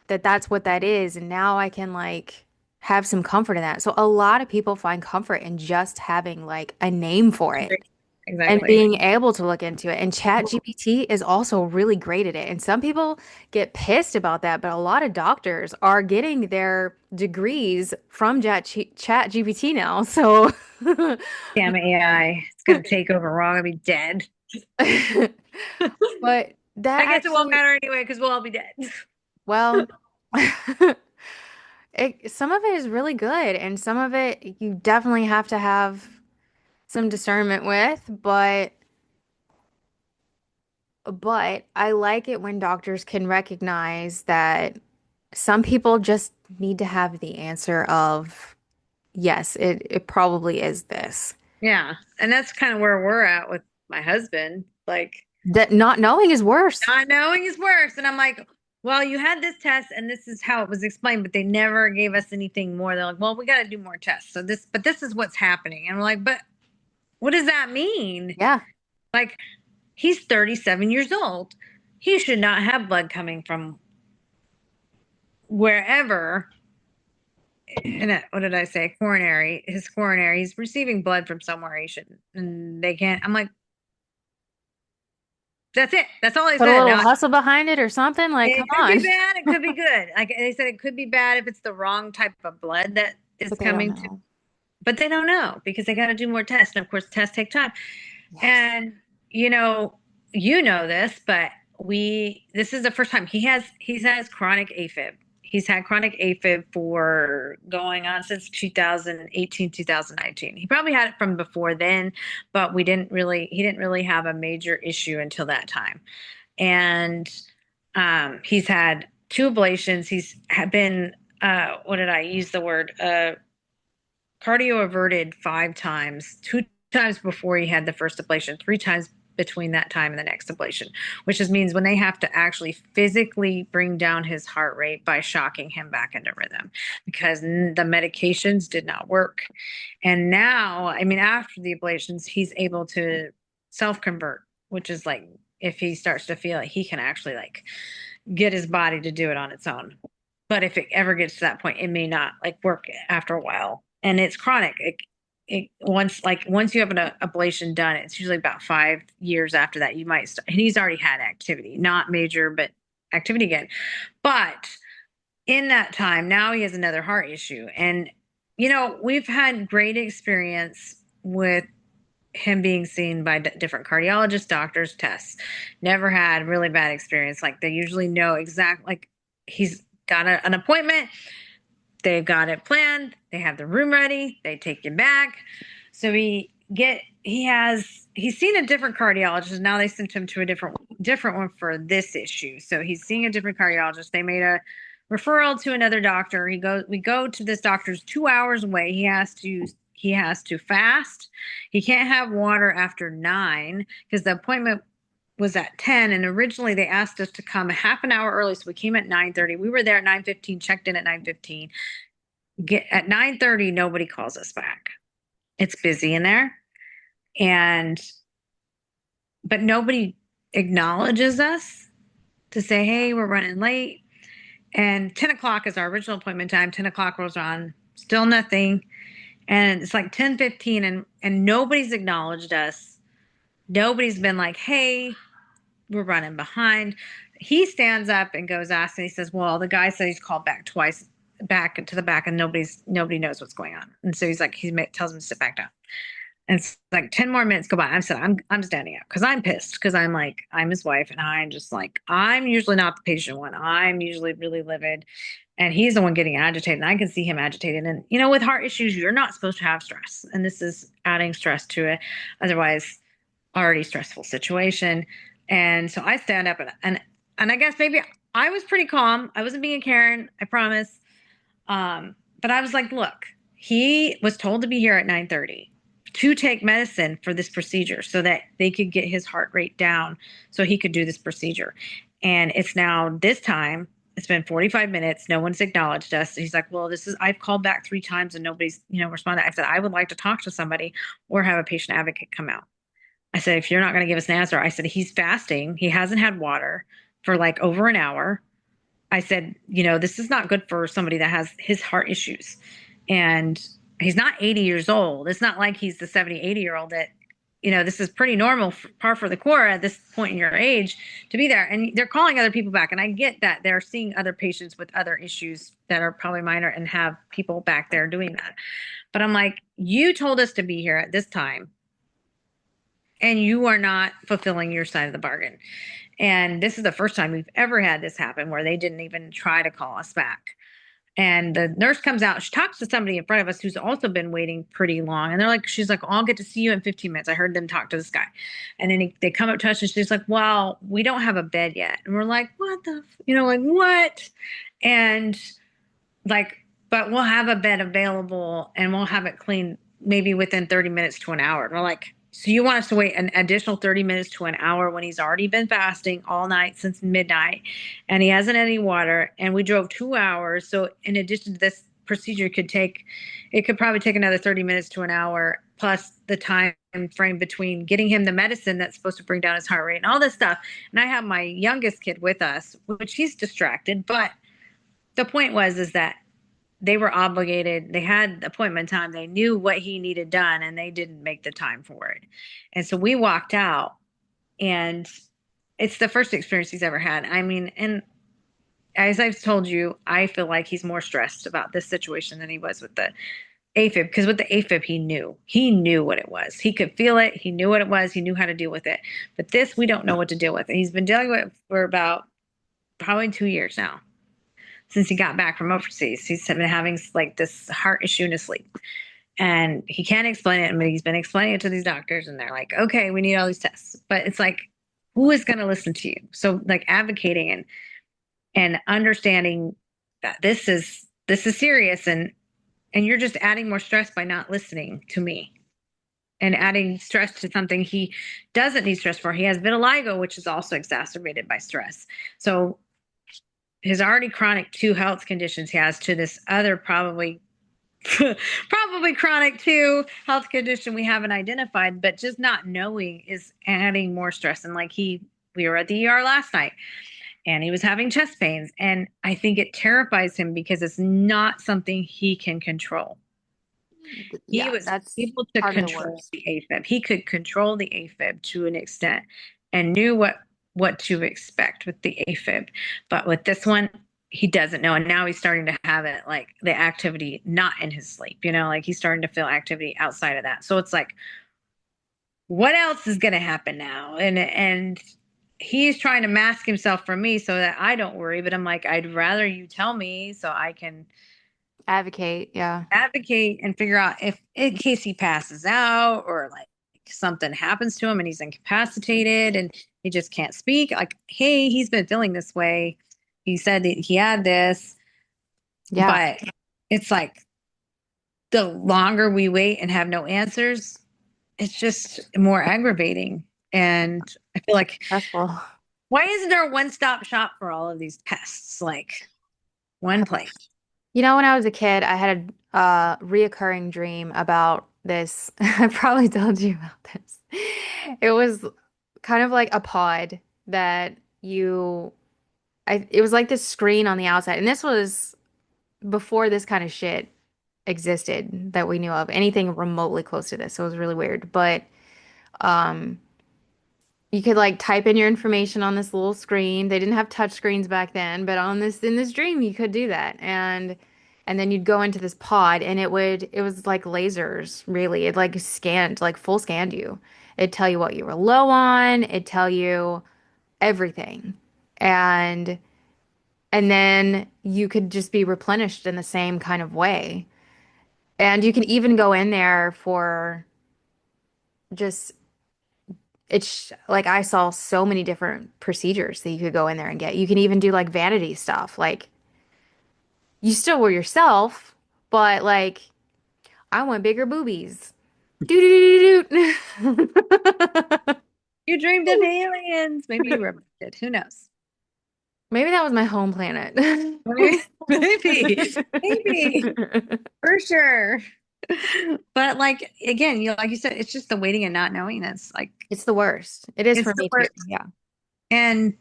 that that's what that is. And now I can like have some comfort in that. So a lot of people find comfort in just having like a name for it agree. and Exactly. being able to look into it. And Chat GPT is also really great at it. And some people get pissed about that, but a lot of doctors are getting their degrees from Chat GPT now. So Damn AI. It's gonna take over. We're all gonna be dead. but That I guess it won't actually, matter anyway because we'll all be dead. well, some of it is really good, and some of it you definitely have to have some discernment with, but I like it when doctors can recognize that some people just need to have the answer of yes, it probably is this. Yeah. And that's kind of where we're at with my husband. Like, That not knowing is worse. not knowing is worse. And I'm like, well, you had this test and this is how it was explained, but they never gave us anything more. They're like, well, we got to do more tests. But this is what's happening. And I'm like, but what does that mean? Yeah, Like, he's 37 years old. He should not have blood coming from wherever. And what did I say? Coronary, his coronary. He's receiving blood from somewhere he shouldn't. And they can't. I'm like, that's it. That's all I put a said. little Now, hustle behind it or something. Like, come it could be on. bad. It could be good. Like they said, it could be bad if it's the wrong type of blood that is But they don't coming to, know. but they don't know because they got to do more tests. And of course, tests take time. Yes. And you know, you know this, but this is the first time he has chronic AFib. He's had chronic AFib for going on since 2018, 2019. He probably had it from before then, but he didn't really have a major issue until that time. And he's had two ablations. He's had been, what did I use the word? Cardio averted 5 times, 2 times before he had the first ablation, 3 times between that time and the next ablation, which just means when they have to actually physically bring down his heart rate by shocking him back into rhythm because the medications did not work. And now, I mean, after the ablations, he's able to self convert, which is like if he starts to feel like he can actually like get his body to do it on its own. But if it ever gets to that point, it may not like work after a while. And it's chronic. Once you have an ablation done, it's usually about 5 years after that you might start. And he's already had activity, not major, but activity again. But in that time, now he has another heart issue. And we've had great experience with him being seen by different cardiologists, doctors, tests. Never had really bad experience. Like they usually know exactly, like he's got an appointment, they've got it planned, they have the room ready, they take you back. So he's seen a different cardiologist. Now they sent him to a different one for this issue. So he's seeing a different cardiologist. They made a referral to another doctor. We go to this doctor's 2 hours away. He has to fast. He can't have water after 9 because the appointment was at 10 and originally they asked us to come a half an hour early, so we came at 9:30. We were there at 9:15, checked in at 9:15. Get at 9:30, nobody calls us back. It's busy in there, and but nobody acknowledges us to say, hey, we're running late. And 10 o'clock is our original appointment time. 10 o'clock rolls on, still nothing. And it's like 10:15 and nobody's acknowledged us. Nobody's been like, hey, we're running behind. He stands up and goes ask and he says, well, the guy said he's called back twice, back to the back, and nobody knows what's going on. And so he's like, tells him to sit back down. And it's like 10 more minutes go by. I'm standing up because I'm pissed because I'm like, I'm his wife and I'm just like, I'm usually not the patient one. I'm usually really livid. And he's the one getting agitated. And I can see him agitated. And, with heart issues, you're not supposed to have stress. And this is adding stress to it. Otherwise, already stressful situation. And so I stand up and I guess maybe I was pretty calm. I wasn't being a Karen, I promise. But I was like, look, he was told to be here at 9:30 to take medicine for this procedure so that they could get his heart rate down so he could do this procedure. And it's now this time. It's been 45 minutes. No one's acknowledged us. He's like, well, I've called back 3 times and nobody's, responded. I said, I would like to talk to somebody or have a patient advocate come out. I said, if you're not going to give us an answer, I said, he's fasting. He hasn't had water for like over an hour. I said, this is not good for somebody that has his heart issues. And he's not 80 years old. It's not like he's the 70, 80-year-old that, this is pretty normal, par for the course at this point in your age to be there. And they're calling other people back. And I get that they're seeing other patients with other issues that are probably minor and have people back there doing that. But I'm like, you told us to be here at this time. and you are not fulfilling your side of the bargain. And this is the first time we've ever had this happen where they didn't even try to call us back. And the nurse comes out. She talks to somebody in front of us who's also been waiting pretty long. And they're like, she's like, I'll get to see you in 15 minutes. I heard them talk to this guy. And then they come up to us and she's like, well, we don't have a bed yet. And we're like, what the, like what? And like, but we'll have a bed available and we'll have it cleaned maybe within 30 minutes to an hour. And we're like, so you want us to wait an additional 30 minutes to an hour when he's already been fasting all night since midnight and he hasn't had any water and we drove 2 hours. So in addition to this procedure it could probably take another 30 minutes to an hour plus the time frame between getting him the medicine that's supposed to bring down his heart rate and all this stuff. And I have my youngest kid with us, which he's distracted, but the point is that they were obligated. They had appointment time. They knew what he needed done and they didn't make the time for it. And so we walked out and it's the first experience he's ever had. I mean, and as I've told you, I feel like he's more stressed about this situation than he was with the AFib because with the AFib, he knew what it was. He could feel it. He knew what it was. He knew how to deal with it. But this, we don't know what to deal with. And he's been dealing with it for about probably 2 years now since he got back from overseas. He's been having like this heart issue in his sleep. And he can't explain it. I mean, he's been explaining it to these doctors, and they're like, okay, we need all these tests. But it's like, who is going to listen to you? So like advocating and understanding that this is serious and you're just adding more stress by not listening to me and adding stress to something he doesn't need stress for. He has vitiligo, which is also exacerbated by stress. So his already chronic two health conditions he has to this other probably probably chronic two health condition we haven't identified, but just not knowing is adding more stress. And like we were at the ER last night and he was having chest pains. And I think it terrifies him because it's not something he can control. He Yeah, was that's able to part of the control worst. the AFib. He could control the AFib to an extent and knew what to expect with the AFib. But with this one, he doesn't know. And now he's starting to have it like the activity not in his sleep, like he's starting to feel activity outside of that. So it's like, what else is going to happen now? And he's trying to mask himself from me so that I don't worry. But I'm like, I'd rather you tell me so I can Advocate, yeah. advocate and figure out if in case he passes out or like something happens to him and he's incapacitated and he just can't speak, like, hey, he's been feeling this way, he said that he had this. Yeah, But it's like the longer we wait and have no answers, it's just more aggravating. And I feel like, stressful. why isn't there a one-stop shop for all of these tests, like one place? When I was a kid, I had a reoccurring dream about this. I probably told you about this. It was kind of like a pod that it was like this screen on the outside. And this was before this kind of shit existed that we knew of, anything remotely close to this. So it was really weird. But um, you could like type in your information on this little screen. They didn't have touch screens back then, but in this dream you could do that. And then you'd go into this pod and it was like lasers, really. It like scanned, like full scanned you. It'd tell you what you were low on, it'd tell you everything. And and then you could just be replenished in the same kind of way. And you can even go in there for just it's like I saw so many different procedures that you could go in there and get. You can even do like vanity stuff. Like you still were yourself, but like I want bigger boobies. Doo doo doo doo doo. You dreamed of aliens. Maybe you were abducted. Who knows? Maybe that was my home planet. Maybe, maybe, for sure. But like again, like you said, it's just the waiting and not knowing. That's like It's the worst. It is it's for the me too. worst. Yeah. And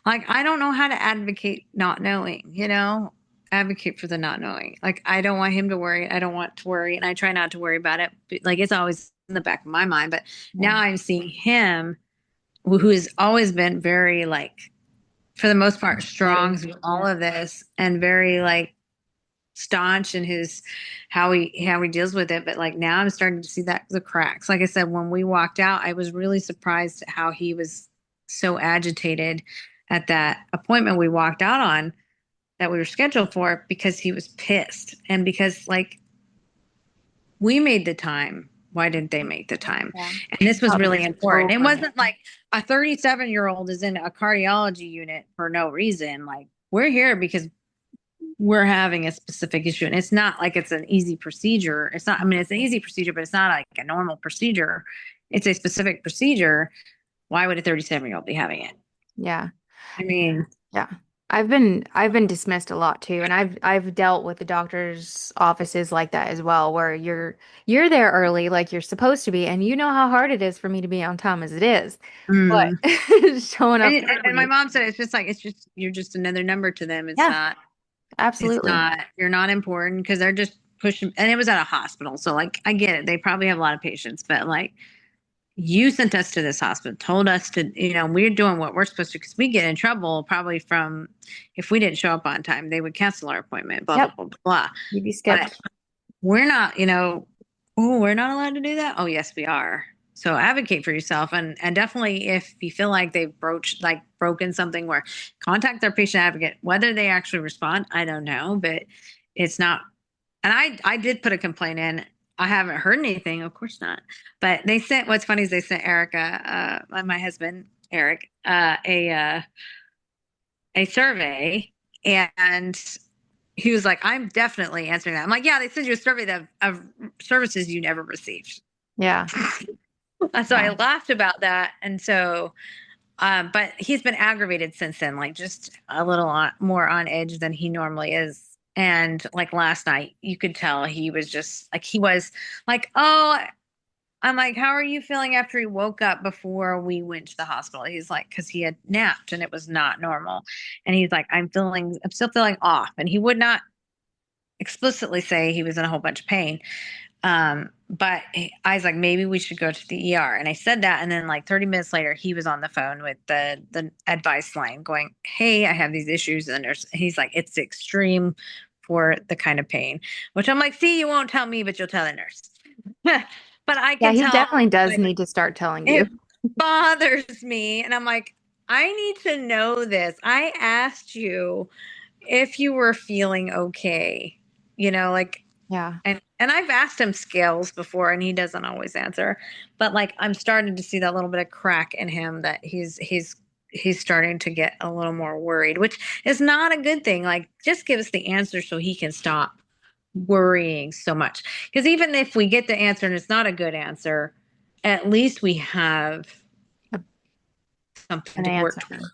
like I don't know how to advocate not knowing, advocate for the not knowing. Like I don't want him to worry. I don't want to worry, and I try not to worry about it. But, like it's always in the back of my mind. But Yeah. now I'm seeing him, who has always been very like, for the most part, strong Steady. through all Yeah. of this, and very like staunch in his how he deals with it. But like now I'm starting to see that the cracks. Like I said, when we walked out, I was really surprised at how he was so agitated at that appointment we walked out on that we were scheduled for because he was pissed. And because like we made the time. Why didn't they make the time? Yeah. And this was Probably really took important. It over. wasn't like a 37-year-old is in a cardiology unit for no reason. Like we're here because we're having a specific issue. And it's not like it's an easy procedure. It's not, I mean, it's an easy procedure, but it's not like a normal procedure. It's a specific procedure. Why would a 37-year-old be having it? Yeah. I mean, Yeah. I've been dismissed a lot too, and I've dealt with the doctor's offices like that as well, where you're there early like you're supposed to be, and you know how hard it is for me to be on time as it is. mm. But showing up And my early. mom said it's just like, it's just, you're just another number to them. Yeah, It's absolutely. not, you're not important because they're just pushing. And it was at a hospital. So, like, I get it. They probably have a lot of patients, but like, you sent us to this hospital, told us to, we're doing what we're supposed to because we get in trouble probably from if we didn't show up on time, they would cancel our appointment, blah, blah, Yep. blah, blah, blah. You'd be But skipped. we're not, oh, we're not allowed to do that. Oh, yes, we are. So advocate for yourself and definitely if you feel like they've broken something where contact their patient advocate. Whether they actually respond, I don't know, but it's not. And I did put a complaint in. I haven't heard anything, of course not. But they sent what's funny is they sent Erica, my husband, Eric, a survey and he was like, I'm definitely answering that. I'm like, yeah, they sent you a survey of services you never received. Yeah. And so I Yeah. laughed about that. And so, but he's been aggravated since then, like just a little more on edge than he normally is. And like last night, you could tell he was just like, he was like, oh, I'm like, how are you feeling after he woke up before we went to the hospital? He's like, because he had napped and it was not normal. And he's like, I'm still feeling off. And he would not explicitly say he was in a whole bunch of pain. But I was like, maybe we should go to the ER. And I said that. And then like 30 minutes later, he was on the phone with the advice line going, hey, I have these issues. And he's like, it's extreme for the kind of pain, which I'm like, see, you won't tell me, but you'll tell the nurse. But I Yeah, can he tell definitely does like need to start telling you. it bothers me. And I'm like, I need to know this. I asked you if you were feeling okay, like Yeah. and I've asked him scales before and he doesn't always answer. But like I'm starting to see that little bit of crack in him that he's starting to get a little more worried, which is not a good thing. Like just give us the answer so he can stop worrying so much. Because even if we get the answer and it's not a good answer, at least we have A- something An to work answer. toward.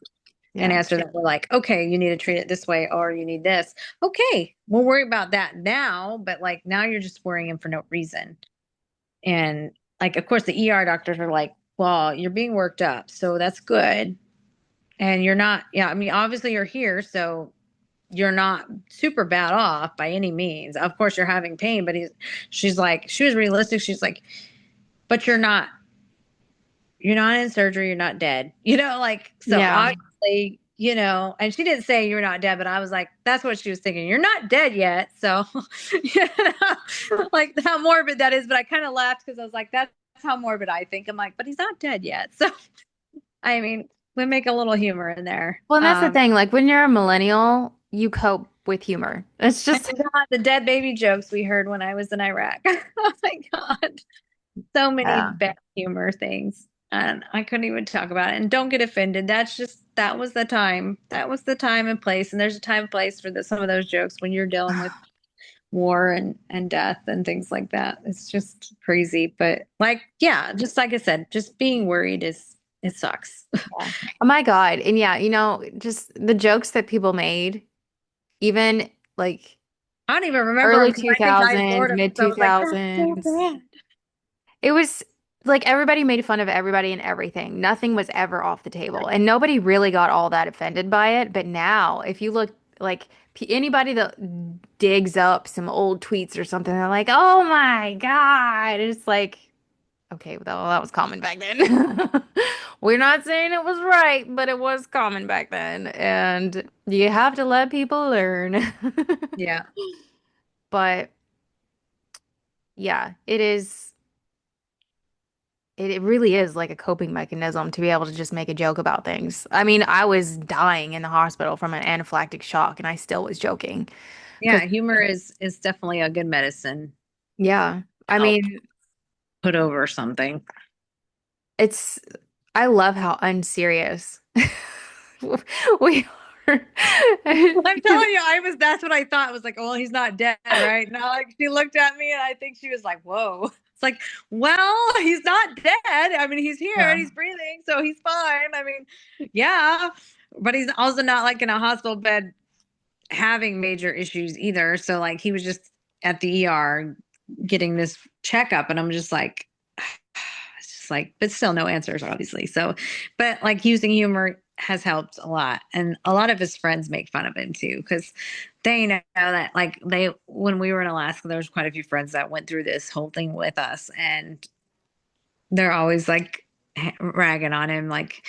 An Yeah. answer that we're like, okay, you need to treat it this way or you need this. Okay, we'll worry about that now, but like now you're just worrying him for no reason. And like, of course, the ER doctors are like, well, you're being worked up, so that's good. And you're not, yeah, I mean, obviously you're here, so you're not super bad off by any means. Of course, you're having pain, but she's like, she was realistic. She's like, but you're not in surgery, you're not dead. Like so Yeah. obviously, and she didn't say you're not dead, but I was like, that's what she was thinking. You're not dead yet. So like how morbid that is, but I kind of laughed because I was like, that's how morbid I think. I'm like, but he's not dead yet. So I mean, we make a little humor in there. Well, and that's the thing. Like when you're a millennial, you cope with humor. It's And just, God, the dead baby jokes we heard when I was in Iraq. Oh my God. So many yeah. bad humor things. And I couldn't even talk about it. And don't get offended. That was the time. That was the time and place. And there's a time and place for some of those jokes when you're dealing with war and death and things like that. It's just crazy. But like, yeah, just like I said, just being worried it sucks. Yeah. Oh my God. And yeah, just the jokes that people made, even like I don't even remember them early because I think I 2000s, ignored them mid because I was like, that's so 2000s. bad. It was like everybody made fun of everybody and everything. Nothing was ever off the table. And nobody really got all that offended by it. But now, if you look like anybody that digs up some old tweets or something, they're like, oh my God. It's like, okay, well, that was common back then. We're not saying it was right, but it was common back then. And you have to let people learn. Yeah. But yeah, it really is like a coping mechanism to be able to just make a joke about things. I mean, I was dying in the hospital from an anaphylactic shock and I still was joking. Because Yeah, humor is definitely a good medicine yeah, to I help mean, put over something. it's I love how unserious we are. I'm Because telling you, that's what I thought. Was like, well, he's not dead, right? Now, like she looked at me and I think she was like, whoa. It's like, well, he's not dead. I mean, he's here yeah, and he's breathing, so he's fine. I mean, yeah, but he's also not like in a hospital bed having major issues either. So like he was just at the ER getting this checkup, and I'm just like, it's just like, but still no answers, obviously. So, but like using humor has helped a lot, and a lot of his friends make fun of him too because they know that like they when we were in Alaska, there was quite a few friends that went through this whole thing with us, and they're always like ragging on him, like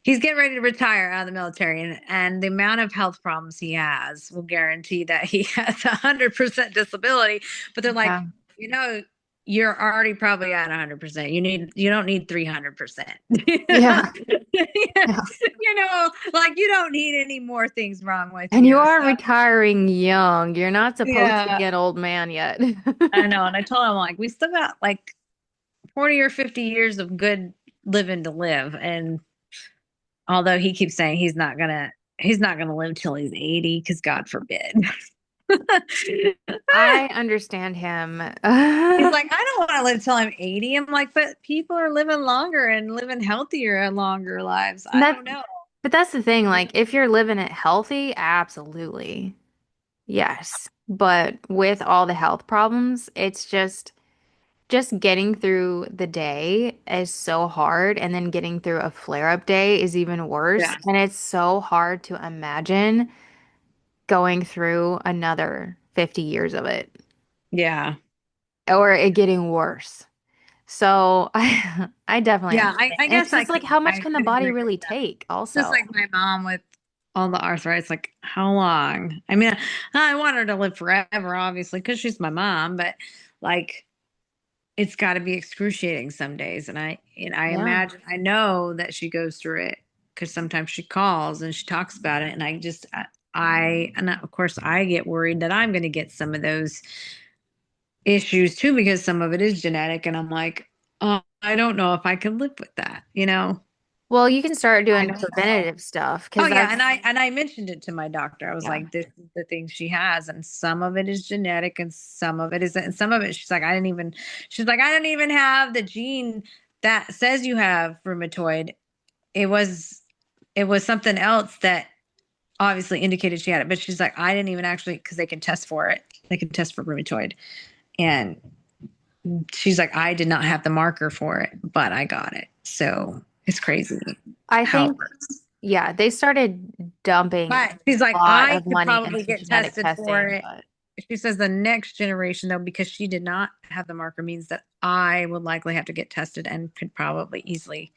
he's getting ready to retire out of the military, and the amount of health problems he has will guarantee that he has 100% disability. But they're like, yeah, you know, you're already probably at 100%. You don't need 300%. you yeah. Yeah. know, like you don't need any more things wrong with And you you. are So retiring young. You're not supposed to yeah, be an old man yet. I know. And I told him like we still got like 40 or 50 years of good living to live. And although he keeps saying he's not gonna live till he's 80, because God forbid. I understand him. He's like, I don't want to live till I'm 80. I'm like, but people are living longer and living healthier and longer lives. And I that, don't know. but that's the thing, like if you're living it healthy, absolutely. Yes. But with all the health problems, it's just getting through the day is so hard, and then getting through a flare-up day is even worse. Yeah. And it's so hard to imagine going through another 50 years of it Yeah. or it getting worse. So I definitely Yeah. understand. I And guess it's just like how much I can the could body agree with really that. take Just also? like my mom with all the arthritis, like how long? I mean, I want her to live forever, obviously, because she's my mom, but like it's got to be excruciating some days. And I Yeah. imagine, I know that she goes through it because sometimes she calls and she talks about it. And and of course I get worried that I'm going to get some of those issues too, because some of it is genetic. And I'm like, oh, I don't know if I can live with that, you know? Well, you can start I doing don't know. preventative stuff Oh because yeah, that's and I mentioned it to my doctor. I was yeah. like, "This is the thing she has, and some of it is genetic, and some of it isn't. And some of it, she's like, she's like, I don't even have the gene that says you have rheumatoid. It was, it was something else that obviously indicated she had it. But she's like, I didn't even actually because they can test for it. They can test for rheumatoid, and she's like, I did not have the marker for it, but I got it. So it's crazy I how it think works. yeah, they started dumping But a she's like, lot I of could money probably into get genetic tested for testing, it. but She says the next generation, though, because she did not have the marker, means that I would likely have to get tested and could probably easily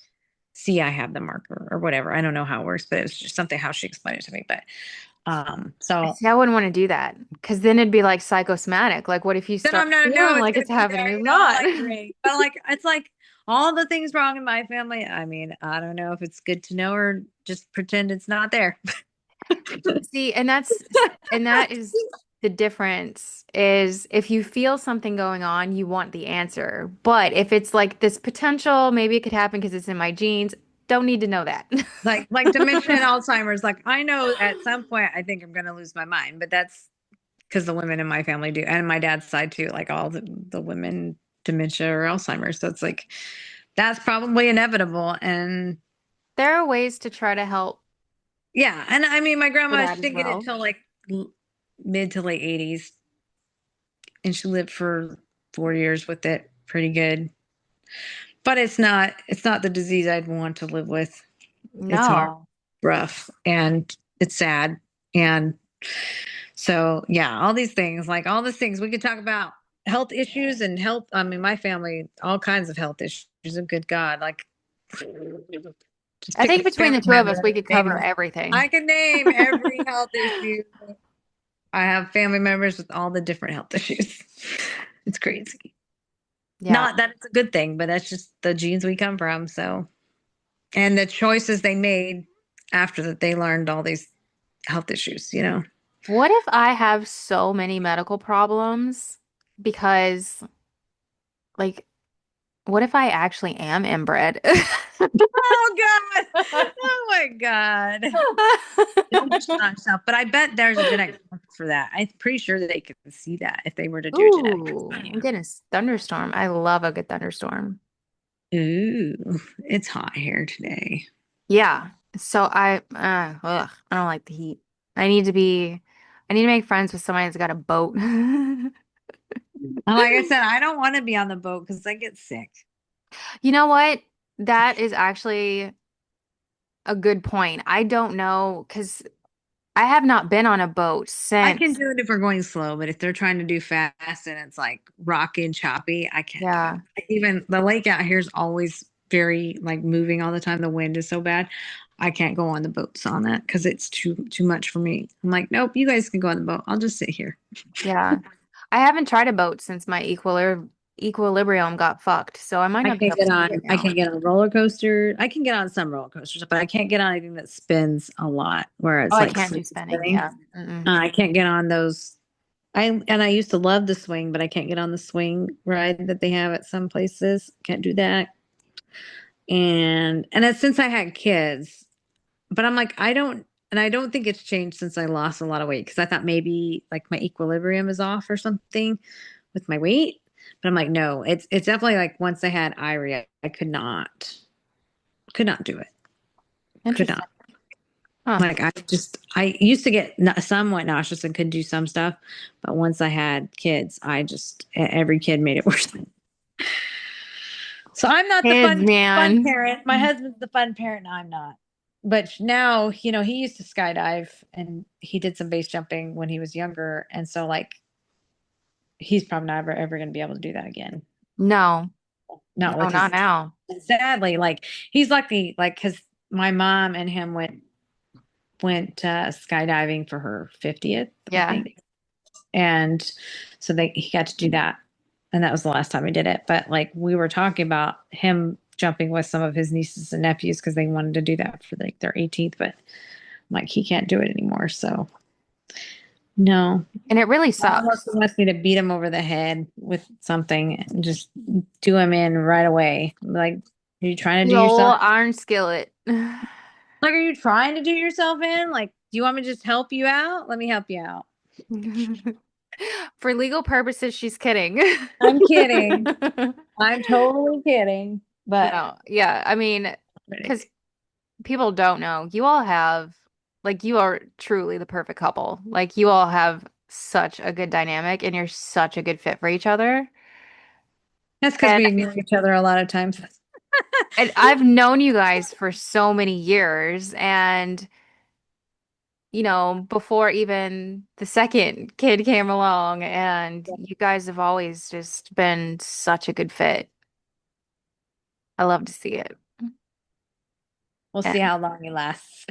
see I have the marker or whatever. I don't know how it works, but it was just something how she explained it to me. But so see, I wouldn't want to do that because then it'd be like psychosomatic. Like, what if you then start I'm gonna know feeling it's like gonna it's be happening? there, It's you know, not. like great. But like it's like all the things wrong in my family. I mean, I don't know if it's good to know or just pretend it's not there. See, and that is the difference is if you feel something going on, you want the answer. But if it's like this potential, maybe it could happen because it's in my genes, don't need to know that. Like dementia and Alzheimer's, like I know at some point I think I'm gonna lose my mind, but that's because the women in my family do, and my dad's side too, like all the women dementia or Alzheimer's. So it's like that's probably inevitable. And There are ways to try to help yeah, and I mean my for grandma, that she as didn't get it well. till like mid to late 80s, and she lived for 4 years with it pretty good. But it's not the disease I'd want to live with. It's hard, No. rough, and it's sad. And so, yeah, all these things, like all these things we could talk about health issues and health. I mean, my family, all kinds of health issues. A good God, like just I pick a think between the family two of us, member. we could cover Name, everything. I can name every health issue I have family members with all the different health issues. It's crazy. Yeah. Not that it's a good thing, but that's just the genes we come from. So, and the choices they made after that they learned all these health issues, you know. What if I have so many medical problems because, like, what if I actually am inbred? Oh God. Oh my God. Don't wish it on yourself. But I bet there's a genetic test for that. I'm pretty sure that they could see that if they were to do a genetic test Ooh, on I'm getting a thunderstorm. I love a good thunderstorm. you. Ooh, it's hot here today. Yeah. So I don't like the heat. I need to be, I need to make friends with somebody that's got a boat. And like I said, I don't want to be on the boat because I get sick. You know what? That is actually a good point. I don't know because I have not been on a boat I can since. do it if we're going slow, but if they're trying to do fast and it's like rocky and choppy, I can't do Yeah. it. Even the lake out here is always very like moving all the time. The wind is so bad. I can't go on the boats on that because it's too much for me. I'm like, nope, you guys can go on the boat. I'll just sit here. Yeah. I haven't tried a boat since my equilibrium got fucked, so I might not be able to do it I now. can't get on a roller coaster. I can get on some roller coasters, but I can't get on anything that spins a lot where Oh, it's I like can't smooth do spinning. spinning. Yeah. Mm-mm. I can't get on those. I used to love the swing, but I can't get on the swing ride that they have at some places. Can't do that. And it's since I had kids, but I'm like I don't think it's changed since I lost a lot of weight because I thought maybe like my equilibrium is off or something with my weight. But I'm like, no, it's definitely like once I had Irie, I could not do it. Could Interesting. not. Huh. Like I used to get somewhat nauseous and could do some stuff, but once I had kids, every kid made it worse. So I'm not the Kids, fun man. parent. My husband's the fun parent, and I'm not. But now, he used to skydive and he did some base jumping when he was younger, and so like he's probably never ever going to be able to do that again. No. Not No, with not his now. sadly, like he's lucky, like because my mom and him went skydiving for her 50th, I Yeah. think, and so he got to do that, and that was the last time he did it. But like we were talking about him jumping with some of his nieces and nephews because they wanted to do that for like their 18th, but like he can't do it anymore. So no, And it really my mom sucks. wants me to beat him over the head with something and just do him in right away. Like, are you trying to The do old yourself? iron skillet. Like, are you trying to do yourself in? Like, do you want me to just help you out? Let me help you out. For legal purposes, she's kidding. I'm kidding. I'm totally kidding. But No, yeah. I mean, because people don't know, you all have, like, you are truly the perfect couple. Like, you all have such a good dynamic and you're such a good fit for each other. that's because And we ignore each other a lot of times. I've known you guys for so many years, and before even the second kid came along, and you guys have always just been such a good fit. I love to see it. We'll see And how long he lasts.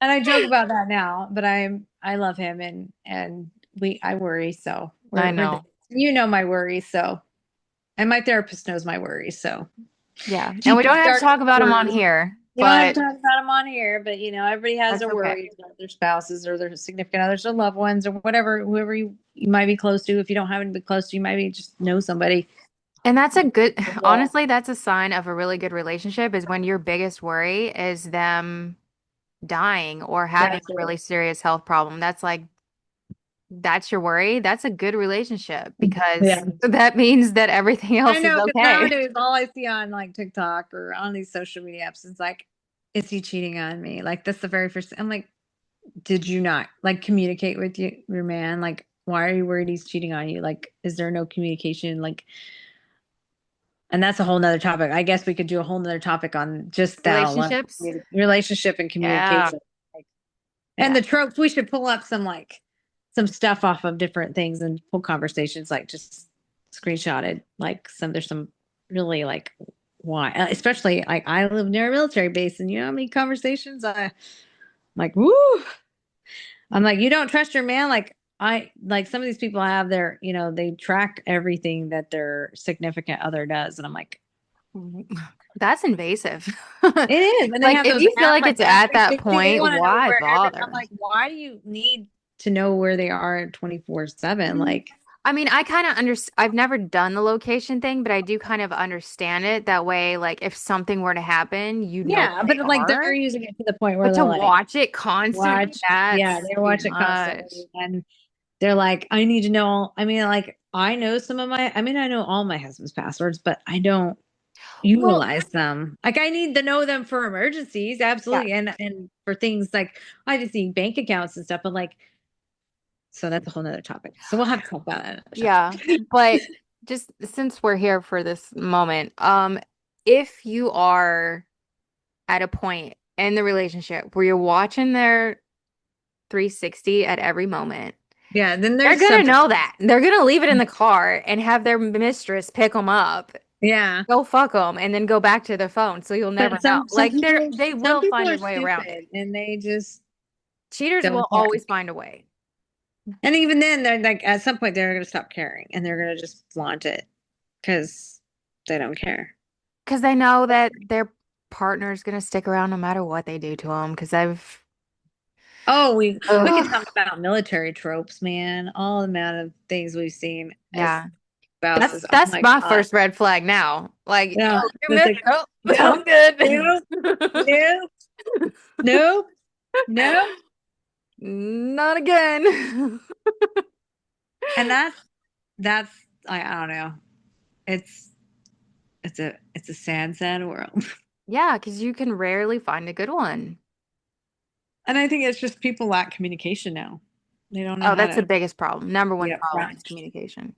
And I joke about that now, but I love him and I worry, so I we're know. my worries, so and my therapist knows my worries, so Yeah. And deep we don't have to dark talk about them on worries. here, You don't have but to talk about them on here, but everybody has that's their okay. worries about their spouses or their significant others or loved ones or whatever, whoever you might be close to. If you don't happen to be close to, you might be just know somebody. And that's a good, Yeah. honestly, that's a sign of a really good relationship is when your biggest worry is them dying or having That's a it. really serious health problem. That's like, that's your worry. That's a good relationship because Yeah. that means that everything I else is know because okay. nowadays all I see on like TikTok or on these social media apps is like, is he cheating on me? Like that's the very first. I'm like, did you not like communicate with your man? Like, why are you worried he's cheating on you? Like, is there no communication? Like, and that's a whole nother topic. I guess we could do a whole nother topic on just that alone. Relationships? Relationship and Yeah. communication. Like, and Yeah. the tropes, we should pull up some stuff off of different things and pull conversations like just screenshotted. Like there's some really like why, especially like I live near a military base and you know how many conversations I like, woo. I'm like, you don't trust your man? Like I like some of these people have their, they track everything that their significant other does. And I'm like, That's invasive. it is. And they Like, have if those you feel apps like like it's at Every that 60. They point, want to know why where every I'm bother? like, why do you need to know where they are 24/7? Mm. Like, I mean, I kind of I've never done the location thing, but I do kind of understand it that way. Like, if something were to happen, you know yeah, where they but like are. they're using it to the point where But to they're like, watch it constantly, yeah, that's they too watch it much. constantly. And they're like, I need to know. I mean, like, I mean, I know all my husband's passwords, but I don't Well, utilize them. Like, I need to know them for emergencies, yeah, absolutely. And for things like I just need bank accounts and stuff, but like, so that's a whole nother topic. So we'll have to talk about that another yeah. time. But just since we're here for this moment, if you are at a point in the relationship where you're watching their 360 at every moment, Yeah, then they're there's gonna something. know that. They're gonna leave it in the car and have their mistress pick them up, Yeah. go fuck them, and then go back to their phone. So you'll never But know. some Like people they some will people find a are way around it. stupid and they just Cheaters don't will care. always find a way And even then they're like at some point they're gonna stop caring and they're gonna just flaunt it because they don't care. because they know that their partner's gonna stick around no matter what they do to them. Because I've, Oh, we could ugh, talk about military tropes, man. All the amount of things we've seen as yeah, spouses. Oh that's my my God. first red flag now. Like, Yeah. oh, you It's missed. like, Oh, no, I'm good. no, no, no, no. Not again. And that's I don't know. It's it's a sad, sad world. Yeah, because you can rarely find a good one. And I think it's just people lack communication now. They don't know Oh, how that's the to biggest problem. Number be one problem is upfront. communication.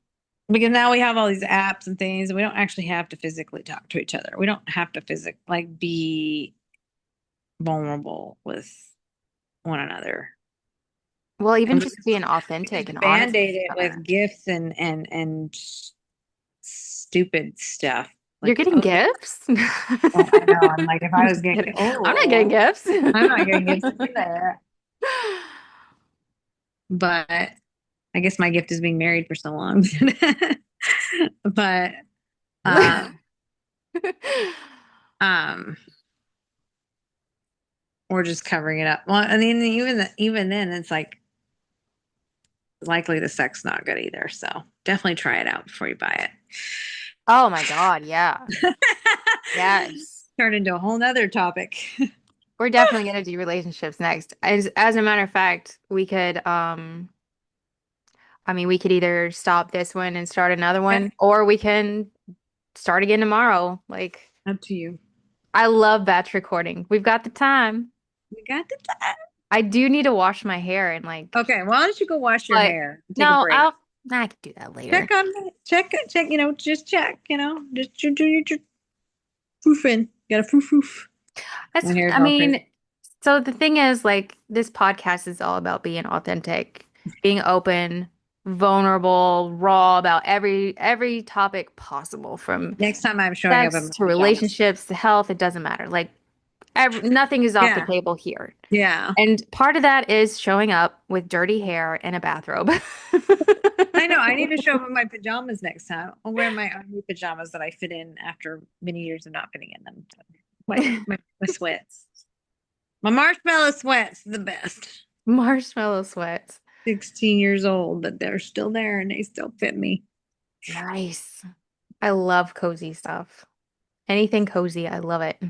Because now we have all these apps and things, and we don't actually have to physically talk to each other. We don't have to be vulnerable with one another. Well, even And just being we authentic and just honest with band-aid each it with other. gifts and stupid stuff. You're Like, getting oh, gifts? well, I know. I'm like, if I'm I was just getting, kidding. I'm not getting oh, gifts. I'm not getting gifts either. But I guess my gift is being married for so long. But um, um, or just covering it up. Well, I mean, even then, it's like likely the sex not good either. So definitely try it out before you buy Oh my God, yeah. it. Yes. Turn into a whole nother topic. We're definitely gonna do relationships next. As a matter of fact, we could I mean we could either stop this one and start another one, or we can start again tomorrow. Like, Up to you. I love batch recording. We've got the time. We got the time. I do need to wash my hair and like, Okay, why don't you go wash your but hair and take a no, break? I can do that later. Check on check, just check, just do your proofing. Got a proof. My hair's I all crazy. mean, so the thing is, like, this podcast is all about being authentic, being open, vulnerable, raw about every topic possible, from Next time I'm showing up in sex my to pajamas. relationships to health. It doesn't matter. Like, nothing is off the Yeah, table here. yeah. And part of that is showing up with dirty hair and a bathrobe. I know. I need to show up in my pajamas next time. I'll wear my army pajamas that I fit in after many years of not fitting in them. My sweats. My marshmallow sweats, the best. Marshmallow sweats. 16 years old, but they're still there and they still fit me. Nice. I love cozy stuff. Anything cozy, I love it.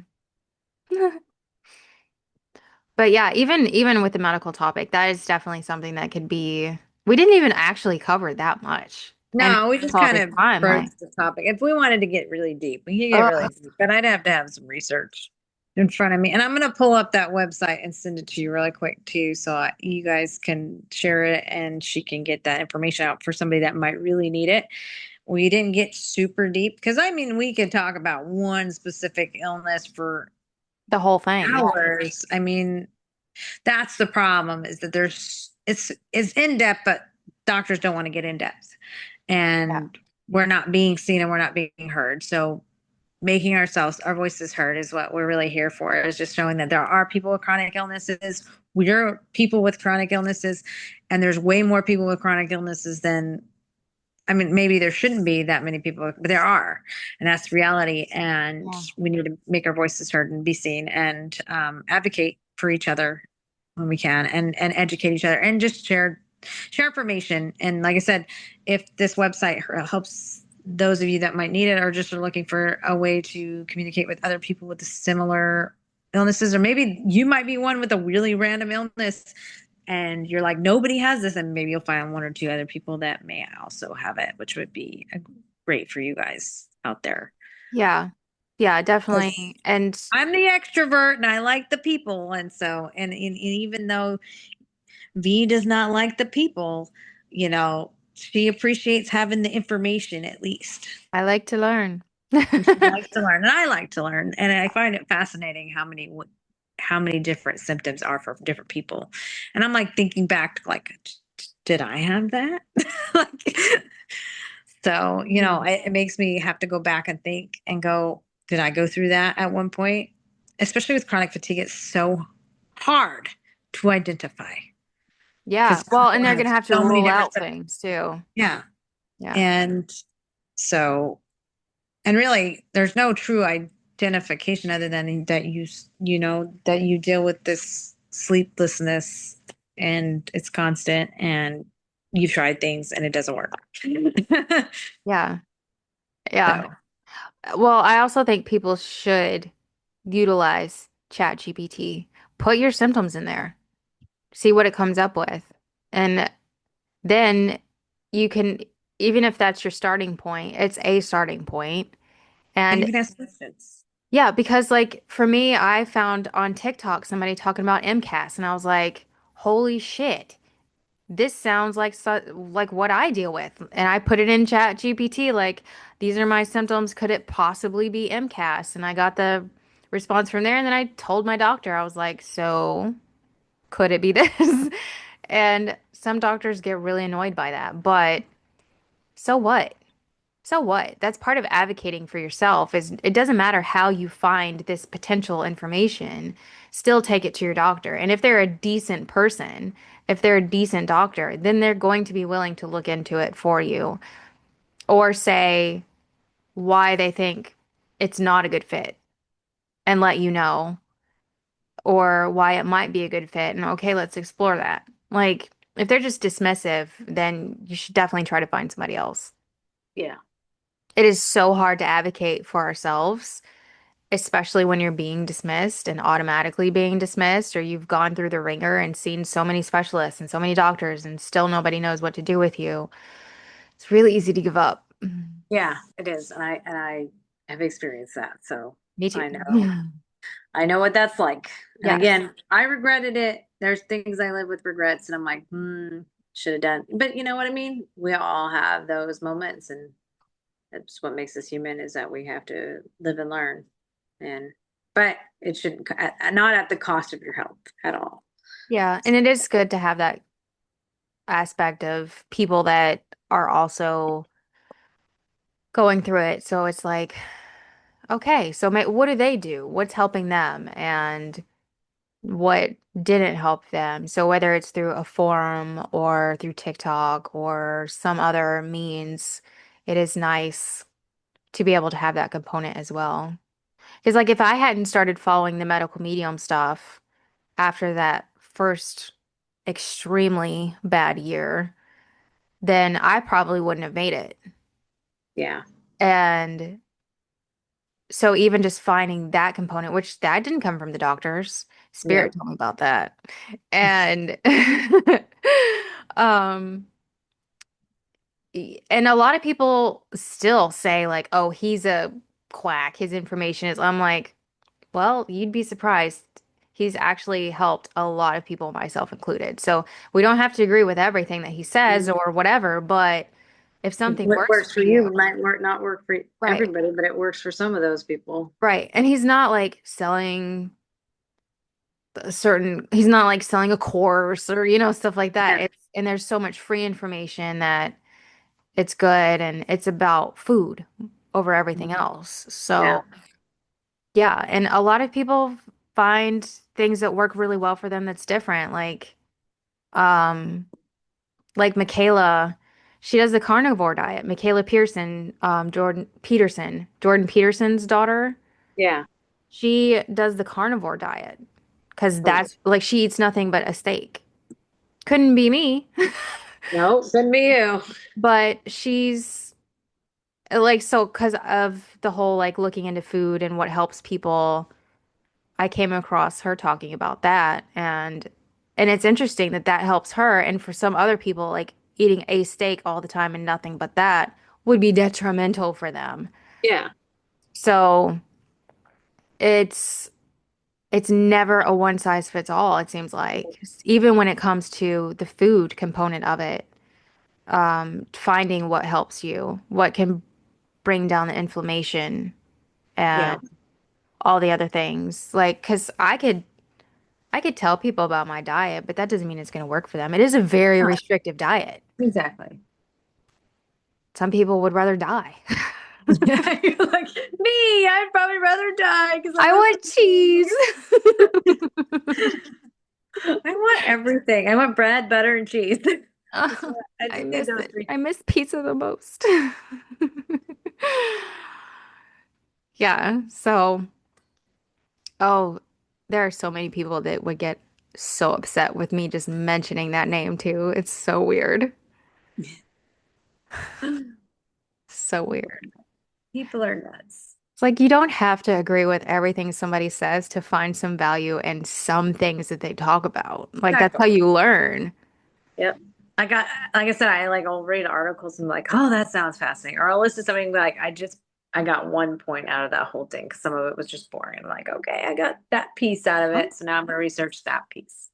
But yeah, even with the medical topic, that is definitely something that could be. We didn't even actually cover that much. And No, we it's just all kind this of time, like, broached the topic. If we wanted to get really deep, we could get really ugh, deep, but I'd have to have some research in front of me. And I'm going to pull up that website and send it to you really quick too, so you guys can share it and she can get that information out for somebody that might really need it. We didn't get super deep because I mean, we could talk about one specific illness for the whole thing. Yeah. hours. I mean, that's the problem is that it's in depth, but doctors don't want to get in depth, Yeah. and we're not being seen and we're not being heard. So making our voices heard is what we're really here for, is just showing that there are people with chronic illnesses. We're people with chronic illnesses, and there's way more people with chronic illnesses than, I mean, maybe there shouldn't be that many people, but there are, and that's reality. And Yeah. we need to make our voices heard and be seen, and advocate for each other when we can, and educate each other, and just share information. And like I said, if this website helps those of you that might need it, or just are looking for a way to communicate with other people with similar illnesses, or maybe you might be one with a really random illness and you're like, nobody has this, and maybe you'll find one or two other people that may also have it, which would be great for you guys out there. Yeah. Yeah, 'Cause definitely. And I'm the extrovert and I like the people. And so, and even though V does not like the people, she appreciates having the information at least. I like to learn. And she likes to learn, and I like to learn. And I find it fascinating how many different symptoms are for different people. And I'm like thinking back, like, did I have that? Like, so, Mhm. it makes me have to go back and think and go, did I go through that at one point? Especially with chronic fatigue, it's so hard to identify Yeah. because Well, and people they're have gonna have to so many rule different out symptoms. things too. Yeah. Yeah. And so, and really, there's no true identification other than that that you deal with this sleeplessness and it's constant, and you've tried things and it doesn't work. Yeah. Yeah. So, Well, I also think people should utilize ChatGPT. Put your symptoms in there. See what it comes up with. And then you can, even if that's your starting point, it's a starting point. and you And can ask questions. yeah, because like for me, I found on TikTok somebody talking about MCAS, and I was like, holy shit. This sounds like like what I deal with. And I put it in Chat GPT, like, these are my symptoms. Could it possibly be MCAS? And I got the response from there. And then I told my doctor, I was like, so could it be this? And some doctors get really annoyed by that. But so what? So what? That's part of advocating for yourself is it doesn't matter how you find this potential information, still take it to your doctor. And if they're a decent person, if they're a decent doctor, then they're going to be willing to look into it for you or say why they think it's not a good fit and let you know, or why it might be a good fit. And okay, let's explore that. Like, if they're just dismissive, then you should definitely try to find somebody else. Yeah. It is so hard to advocate for ourselves, especially when you're being dismissed and automatically being dismissed, or you've gone through the ringer and seen so many specialists and so many doctors, and still nobody knows what to do with you. It's really easy to give up. Yeah, it is. And I have experienced that. So Me too. I know. I know what that's like. And Yes. again, I regretted it. There's things I live with regrets, and I'm like, should have done. But you know what I mean? We all have those moments, and that's what makes us human, is that we have to live and learn. And but it shouldn't not at the cost of your health at all. Yeah, and it is good to have that aspect of people that are also going through it. So it's like, okay, so what do they do? What's helping them? And what didn't help them. So whether it's through a forum or through TikTok or some other means, it is nice to be able to have that component as well. Because like if I hadn't started following the medical medium stuff after that first extremely bad year, then I probably wouldn't have made it. Yeah. And so even just finding that component, which that didn't come from the doctors, Spirit Yep. told me about that. And um and a lot of people still say like, "Oh, he's a quack. His information is." I'm like, "Well, you'd be surprised. He's actually helped a lot of people, myself included." So, we don't have to agree with everything that he says Mhm. or whatever, but if something What works works for for you, you might not work for right. everybody, but it works for some of those people. Right. And he's not like selling he's not like selling a course or stuff like that. Yeah. And there's so much free information that it's good and it's about food. over everything else. Yeah. So, yeah, and a lot of people find things that work really well for them that's different. Um, like Michaela, she does the carnivore diet. Michaela Pearson, Jordan Peterson's daughter, Yeah. she does the carnivore diet because Oh, that's like she eats nothing but a steak. Couldn't be me, no, couldn't be you. but she's like so because of the whole like looking into food and what helps people. I came across her talking about that and it's interesting that that helps her and for some other people like eating a steak all the time and nothing but that would be detrimental for them. Yeah. So it's it's never a one size fits all, it seems like. Even when it comes to the food component of it, finding what helps you, what can bring down the inflammation Yeah. and all the other things. Like, 'cause I could tell people about my diet, but that doesn't mean it's going to work for them. It is a very Yeah, restrictive diet. exactly. Some people would rather die. You're like, me, I'd probably rather die because I I want want cheese. I want everything. I want bread, butter, and cheese. Oh, I I just need miss those it. three. I miss pizza the most. Yeah, so, oh, there are so many people that would get so upset with me just mentioning that name too. It's so weird. So weird. People are nuts. It's like you don't have to agree with everything somebody says to find some value in some things that they talk about. Like that's how Exactly. you learn. Yep. I got, like I said, I'll read articles and like, oh, that sounds fascinating. Or I'll listen to something like, I got one point out of that whole thing because some of it was just boring. I'm like, okay, I got that piece out of it. So now I'm going to research that piece.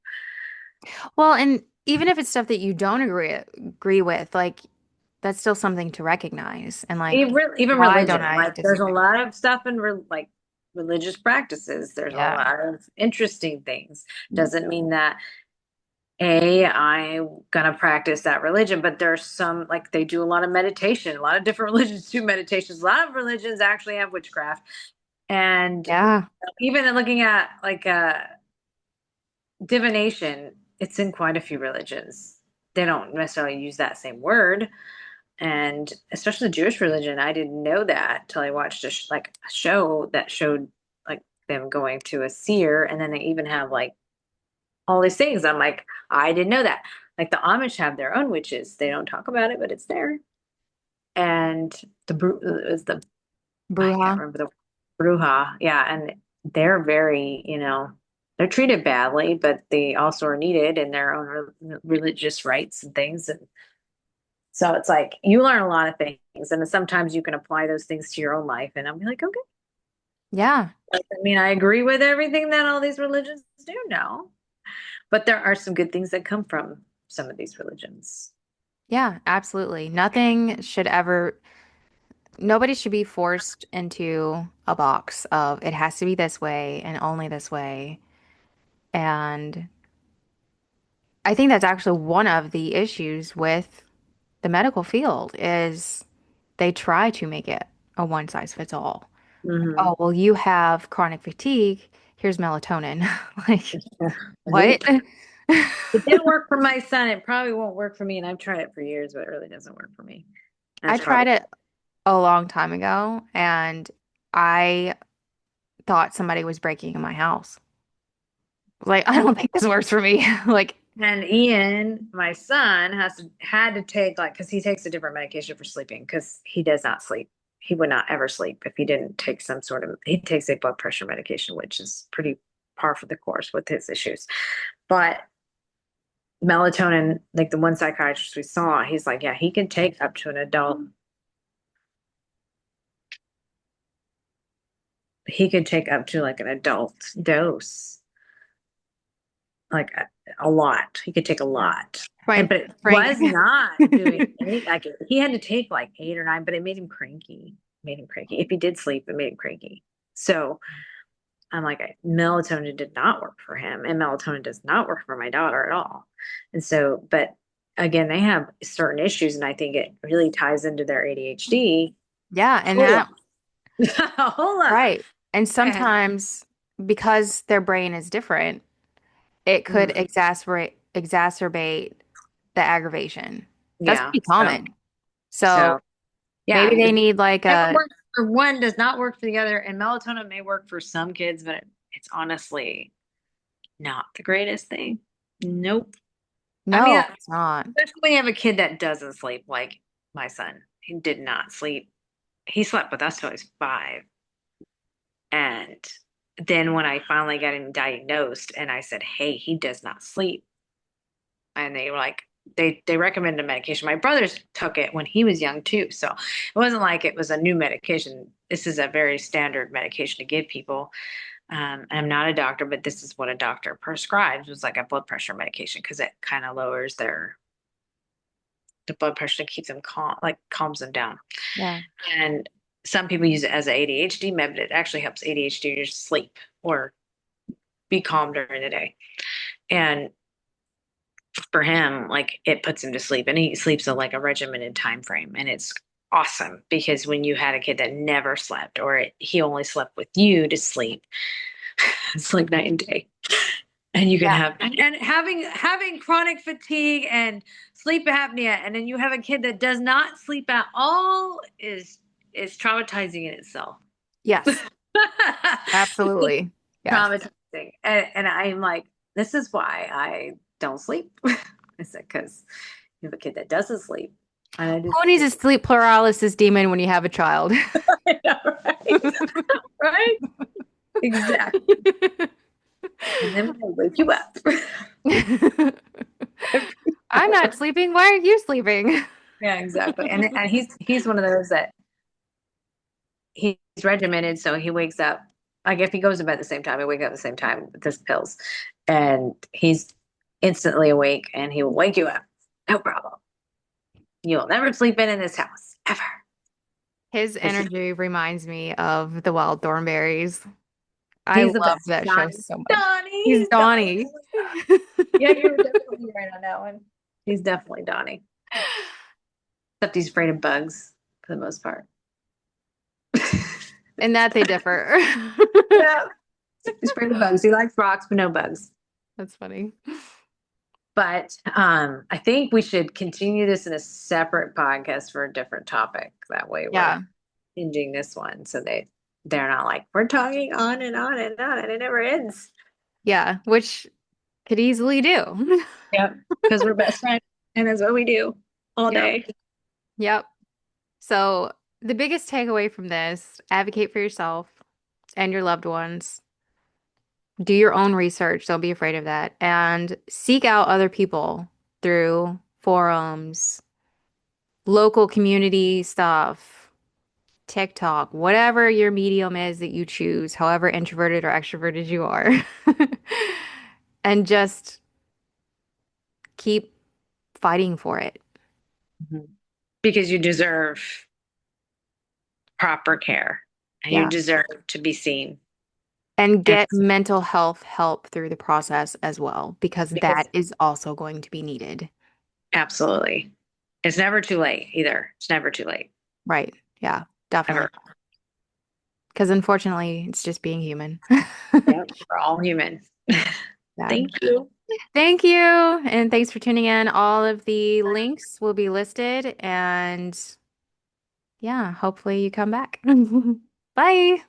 Well, and even if it's stuff that you don't agree with, like that's still something to recognize. And like, Even why don't religion, I like there's a disagree? lot of stuff in like religious practices. There's a Yeah. lot of interesting things. Doesn't mean that I'm gonna practice that religion, but there's some like they do a lot of meditation. A lot of different religions do meditations. A lot of religions actually have witchcraft. And Yeah. even in looking at like divination, it's in quite a few religions. They don't necessarily use that same word. And especially the Jewish religion, I didn't know that till I watched like a show that showed like them going to a seer, and then they even have like all these things. I'm like, I didn't know that. Like the Amish have their own witches. They don't talk about it, but it's there. And is the I can't Bruja. remember the Bruja. Yeah, and they're very, they're treated badly, but they also are needed in their own religious rites and things. And so it's like you learn a lot of things, and sometimes you can apply those things to your own life. And I'm like, okay. Yeah. I mean, I agree with everything that all these religions do now, but there are some good things that come from some of these religions. Yeah, absolutely. Nobody should be forced into a box of it has to be this way and only this way. And I think that's actually one of the issues with the medical field is they try to make it a one size fits all. Like, Hmm. oh, well, you have chronic fatigue. Here's melatonin. Like, what? Nope. It didn't work for my son. It probably won't work for me. And I've tried it for years, but it really doesn't work for me. I That's tried probably it a long time ago and I thought somebody was breaking in my house. Like, I well, don't think this works for me. Like, and Ian, my son, had to take like because he takes a different medication for sleeping because he does not sleep. He would not ever sleep if he didn't take some sort of he takes a blood pressure medication, which is pretty par for the course with his issues. But melatonin, like the one psychiatrist we saw, he's like, yeah, he can take up to an adult. He could take up to like an adult dose, like a lot. He could take a lot. And Frank, but it Frank, was not doing any like he had to take like 8 or 9, but it made him cranky. Made him cranky. If he did sleep, it made him cranky. So I'm like, melatonin did not work for him, and melatonin does not work for my daughter at all. And so, but again, they have certain issues, and I think it really ties into their ADHD. Yeah, and Hold that, up. Hold up. right. And And sometimes because their brain is different, it could mm, exacerbate the aggravation. That's yeah. pretty common. So So yeah, maybe they need like whatever a works for one does not work for the other. And melatonin may work for some kids, but it's honestly not the greatest thing. Nope. I mean, no, it's not. especially when you have a kid that doesn't sleep, like my son. He did not sleep. He slept with us till he was 5. And then when I finally got him diagnosed and I said, hey, he does not sleep. And they were like, they recommended a medication. My brothers took it when he was young too. So it wasn't like it was a new medication. This is a very standard medication to give people. I'm not a doctor, but this is what a doctor prescribes. It was like a blood pressure medication because it kind of lowers the blood pressure to keep them calm, like calms them down. Yeah. And some people use it as an ADHD med, but it actually helps ADHDers sleep or be calm during the day. And for him, like it puts him to sleep, and he sleeps at like a regimented time frame, and it's awesome because when you had a kid that never slept or he only slept with you to sleep, it's like night and day. And you can Yeah. have and having chronic fatigue and sleep apnea, and then you have a kid that does not sleep at all is traumatizing in itself. Yes. Absolutely. Yes. Traumatizing. And I'm like, this is why I don't sleep. I said, because you have a kid that doesn't sleep. And I just, Who needs a sleep paralysis demon when you have a child? I know, right? Right? Exactly. And then when I wake you up. I'm not sleeping. Why are you sleeping? Yeah, exactly. And he's one of those that he's regimented, so he wakes up like if he goes to bed at the same time, he wake up at the same time with his pills. And he's instantly awake and he will wake you up. No problem. You'll never sleep in this house ever. His Because energy reminds me of the Wild Thornberries. I he's the love best. that show Donnie. so much. Donnie. He's He's Donnie. Donnie. Oh my God. Yeah, you're definitely right on that one. He's definitely Donnie. Except he's afraid of bugs for the most part. And that they differ. Yeah. He's afraid of bugs. He likes rocks, but no bugs. That's funny. But I think we should continue this in a separate podcast for a different topic. That way we're Yeah. ending this one so they're not like, we're talking on and on and on and it never ends. Yeah. Which could easily do. Yep. Because we're best friends and that's what we do all Yep. day. Yep. So the biggest takeaway from this, advocate for yourself and your loved ones. Do your own research. Don't be afraid of that. And seek out other people through forums, local community stuff, TikTok, whatever your medium is that you choose, however introverted or extroverted you are. And just keep fighting for it. Mhm. Because you deserve proper care and you Yeah. deserve to be seen. And And get mental health help through the process as well, because that because is also going to be needed. absolutely, it's never too late either. It's never too late, Right. Yeah, definitely. ever. Because unfortunately, it's just being human. Yep. We're all human. Yeah. Thank you. Thank you. And thanks for tuning in. All of the links will be listed. And yeah, hopefully you come back. Bye.